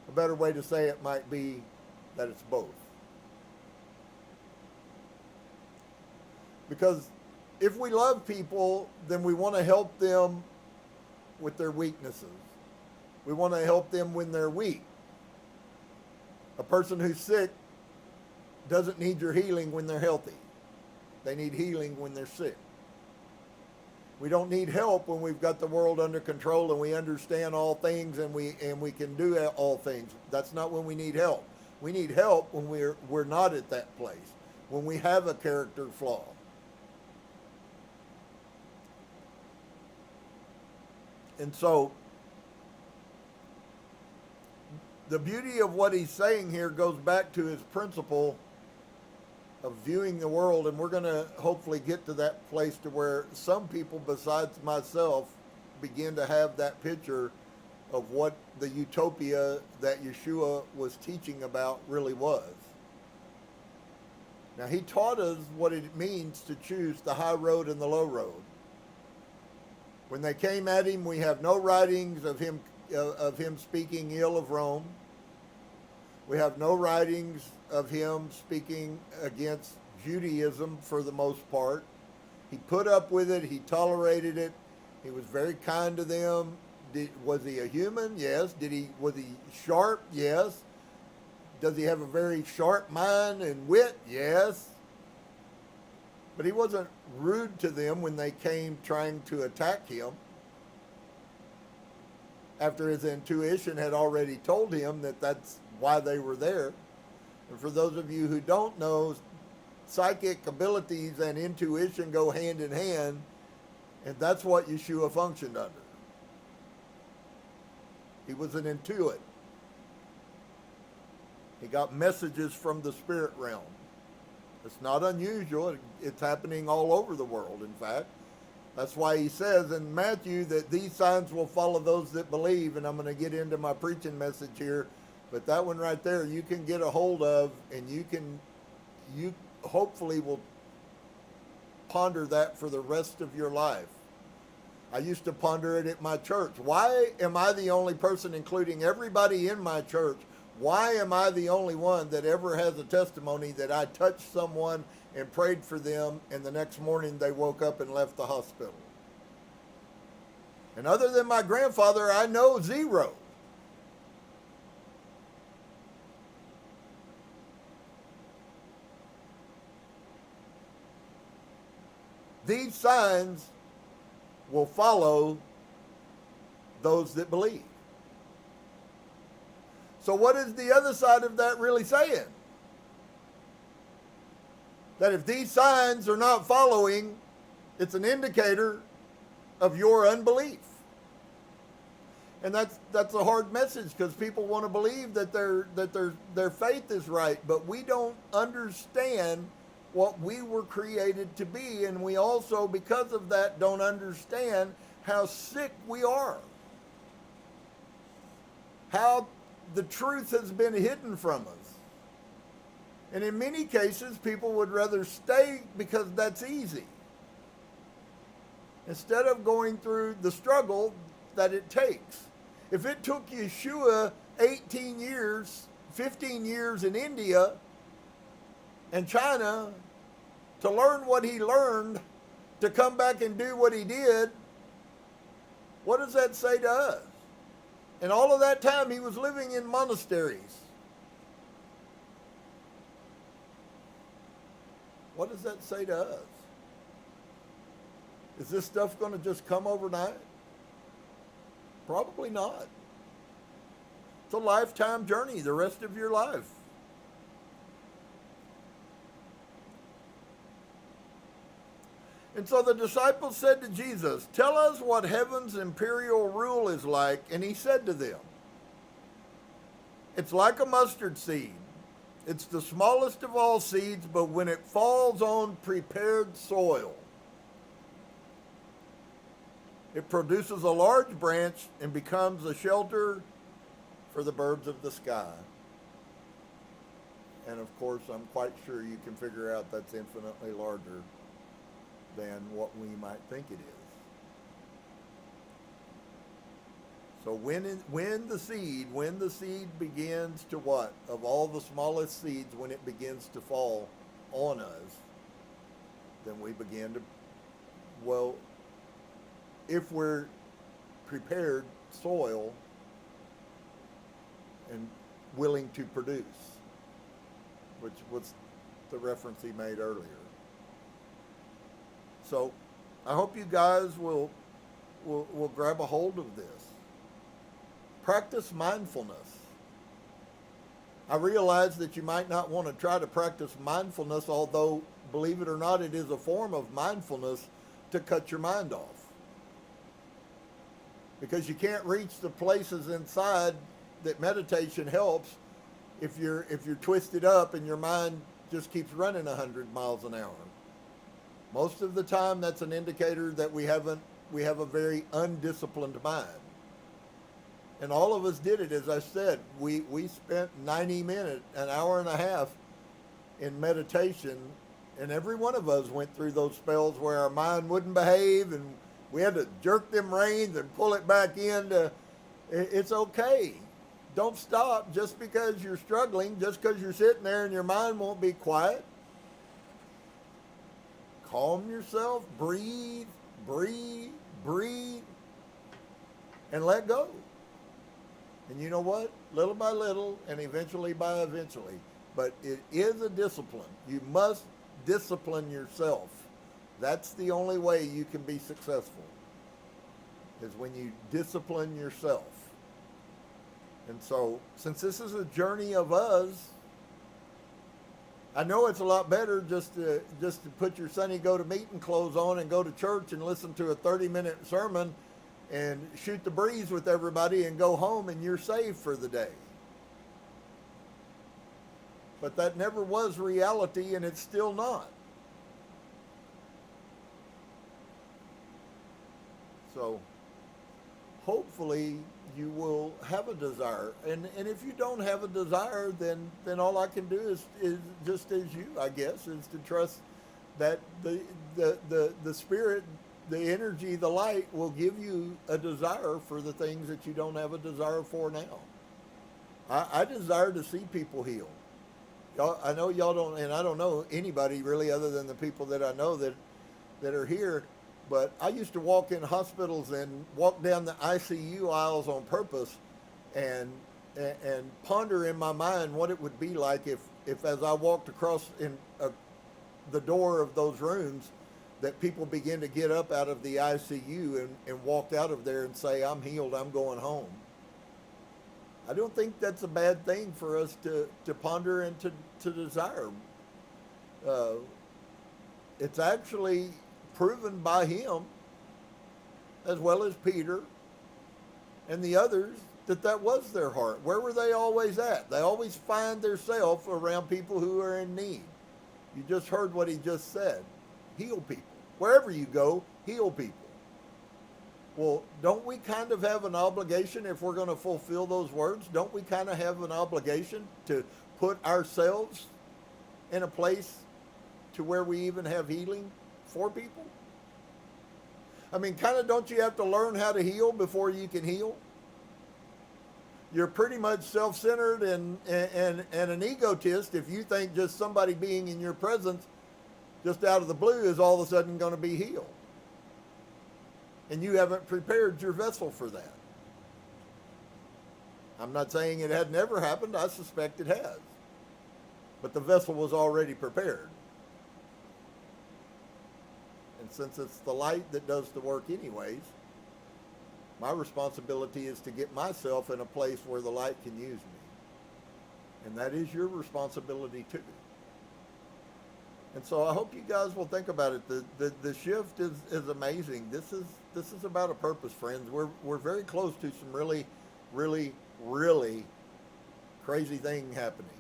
a better way to say it might be that it's both. Because if we love people, then we want to help them with their weaknesses. We want to help them when they're weak. A person who's sick doesn't need your healing when they're healthy. They need healing when they're sick. We don't need help when we've got the world under control and we understand all things and we can do all things. That's not when we need help. We need help when we're not at that place, when we have a character flaw. And so the beauty of what he's saying here goes back to his principle of viewing the world, and we're going to hopefully get to that place to where some people besides myself begin to have that picture of what the utopia that Yeshua was teaching about really was. Now, he taught us what it means to choose the high road and the low road. When they came at him, we have no writings of him speaking ill of Rome. We have no writings of him speaking against Judaism for the most part. He put up with it. He tolerated it. He was very kind to them. Was he a human? Yes. Was he sharp? Yes. Does he have a very sharp mind and wit? Yes. But he wasn't rude to them when they came trying to attack him, after his intuition had already told him that that's why they were there. And for those of you who don't know, psychic abilities and intuition go hand in hand, and that's what Yeshua functioned under. He was an intuit. He got messages from the spirit realm. It's not unusual. It's happening all over the world, in fact. That's why he says in Matthew that these signs will follow those that believe, and I'm going to get into my preaching message here, but that one right there you can get a hold of, and you hopefully will ponder that for the rest of your life. I used to ponder it at my church. Why am I the only person, including everybody in my church, why am I the only one that ever has a testimony that I touched someone and prayed for them, and the next morning they woke up and left the hospital? And other than my grandfather, I know zero. These signs will follow those that believe. So what is the other side of that really saying? That if these signs are not following, it's an indicator of your unbelief. And that's a hard message, because people want to believe that their faith is right, but we don't understand what we were created to be, and we also, because of that, don't understand how sick we are. How the truth has been hidden from us. And in many cases, people would rather stay because that's easy, instead of going through the struggle that it takes. If it took Yeshua 18 years, 15 years in India and China to learn what he learned, to come back and do what he did, what does that say to us? And all of that time he was living in monasteries. What does that say to us? Is this stuff going to just come overnight? Probably not. It's a lifetime journey, the rest of your life. And so the disciples said to Jesus, "Tell us what heaven's imperial rule is like." And he said to them, "It's like a mustard seed. It's the smallest of all seeds, but when it falls on prepared soil, it produces a large branch and becomes a shelter for the birds of the sky." And of course, I'm quite sure you can figure out that's infinitely larger than what we might think it is. So when the seed begins to what? Of all the smallest seeds, when it begins to fall on us, then we begin to, well, if we're prepared soil and willing to produce, which was the reference he made earlier. So I hope you guys will grab a hold of this. Practice mindfulness. I realize that you might not want to try to practice mindfulness, although, believe it or not, it is a form of mindfulness to cut your mind off. Because you can't reach the places inside that meditation helps if you're twisted up and your mind just keeps running 100 miles an hour. Most of the time, that's an indicator that we have a very undisciplined mind. And all of us did it, as I said. We spent 90 minutes, an hour and a half in meditation, and every one of us went through those spells where our mind wouldn't behave, and we had to jerk them reins and pull it back in. It's okay. Don't stop just because you're struggling, just because you're sitting there and your mind won't be quiet. Calm yourself, breathe, and let go. And you know what? Little by little, and eventually by eventually. But it is a discipline. You must discipline yourself. That's the only way you can be successful, is when you discipline yourself. And so, since this is a journey of us, I know it's a lot better just to put your Sunday go-to-meeting clothes on and go to church and listen to a 30-minute sermon and shoot the breeze with everybody and go home and you're saved for the day. But that never was reality, and it's still not. So hopefully you will have a desire. And if you don't have a desire, then all I can do is just as you, I guess, is to trust that the spirit, the energy, the light will give you a desire for the things that you don't have a desire for now. I desire to see people healed. I know y'all don't, and I don't know anybody really other than the people that I know that are here, but I used to walk in hospitals and walk down the ICU aisles on purpose and ponder in my mind what it would be like if as I walked across the door of those rooms, that people begin to get up out of the ICU and walk out of there and say, I'm healed, I'm going home. I don't think that's a bad thing for us to ponder and to desire. It's actually proven by him, as well as Peter and the others, that was their heart. Where were they always at? They always find themselves around people who are in need. You just heard what he just said. Heal people. Wherever you go, heal people. Well, don't we kind of have an obligation, if we're going to fulfill those words, don't we kind of have an obligation to put ourselves in a place to where we even have healing for people? I mean, kind of, don't you have to learn how to heal before you can heal? You're pretty much self-centered and an egotist if you think just somebody being in your presence just out of the blue is all of a sudden going to be healed. And you haven't prepared your vessel for that. I'm not saying it had never happened. I suspect it has. But the vessel was already prepared. And since it's the light that does the work anyways, my responsibility is to get myself in a place where the light can use me. And that is your responsibility too. And so I hope you guys will think about it. The shift is amazing. This is about a purpose, friends. We're very close to some really, really, really crazy thing happening.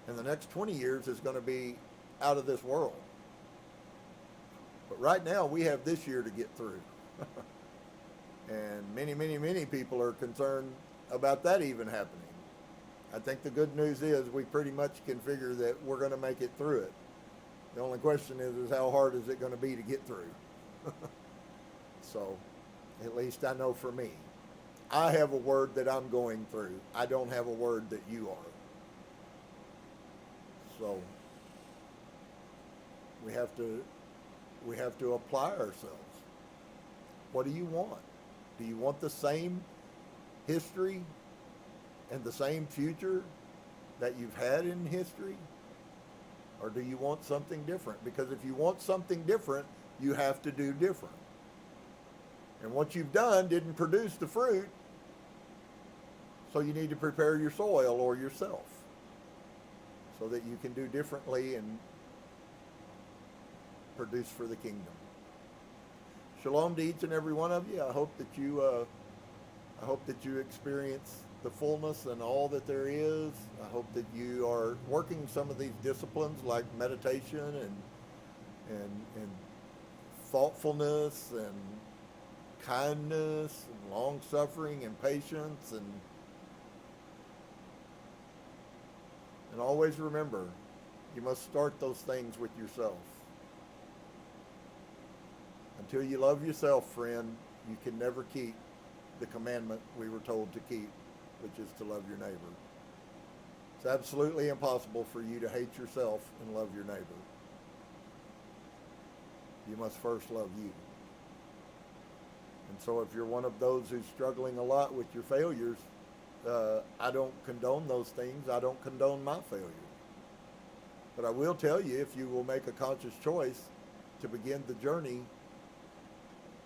And the next 20 years is going to be out of this world. But right now we have this year to get through. And many, many, many people are concerned about that even happening. I think the good news is we pretty much can figure that we're going to make it through it. The only question is how hard is it going to be to get through? So, at least I know for me. I have a word that I'm going through. I don't have a word that you are. So, we have to apply ourselves. What do you want? Do you want the same history and the same future that you've had in history? Or do you want something different? Because if you want something different, you have to do different. And what you've done didn't produce the fruit, so you need to prepare your soil or yourself so that you can do differently and produce for the kingdom. Shalom to each and every one of you. I hope that you experience the fullness and all that there is. I hope that you are working some of these disciplines like meditation and thoughtfulness and kindness and long suffering and patience and always remember, you must start those things with yourself. Until you love yourself, friend, you can never keep the commandment we were told to keep, which is to love your neighbor. It's absolutely impossible for you to hate yourself and love your neighbor. You must first love you. And so if you're one of those who's struggling a lot with your failures, I don't condone those things. I don't condone my failures. But I will tell you, if you will make a conscious choice to begin the journey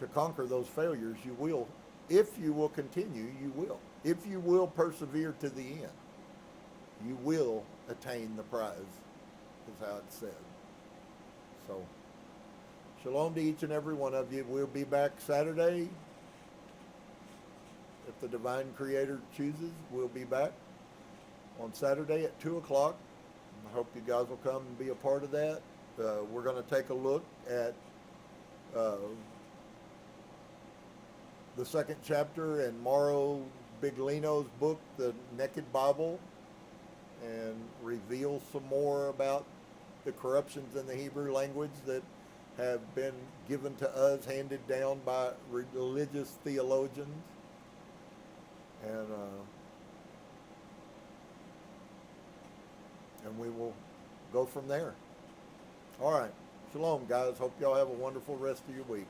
to conquer those failures, you will. If you will continue, you will. If you will persevere to the end, you will attain the prize, is how it's said. So, shalom to each and every one of you. We'll be back Saturday. If the Divine Creator chooses, we'll be back on Saturday at 2 o'clock I hope you guys will come and be a part of that. We're going to take a look at the second chapter in Mauro Biglino's book, The Naked Bible, and reveal some more about the corruptions in the Hebrew language that have been given to us, handed down by religious theologians. And we will go from there. All right. Shalom, guys. Hope y'all have a wonderful rest of your week.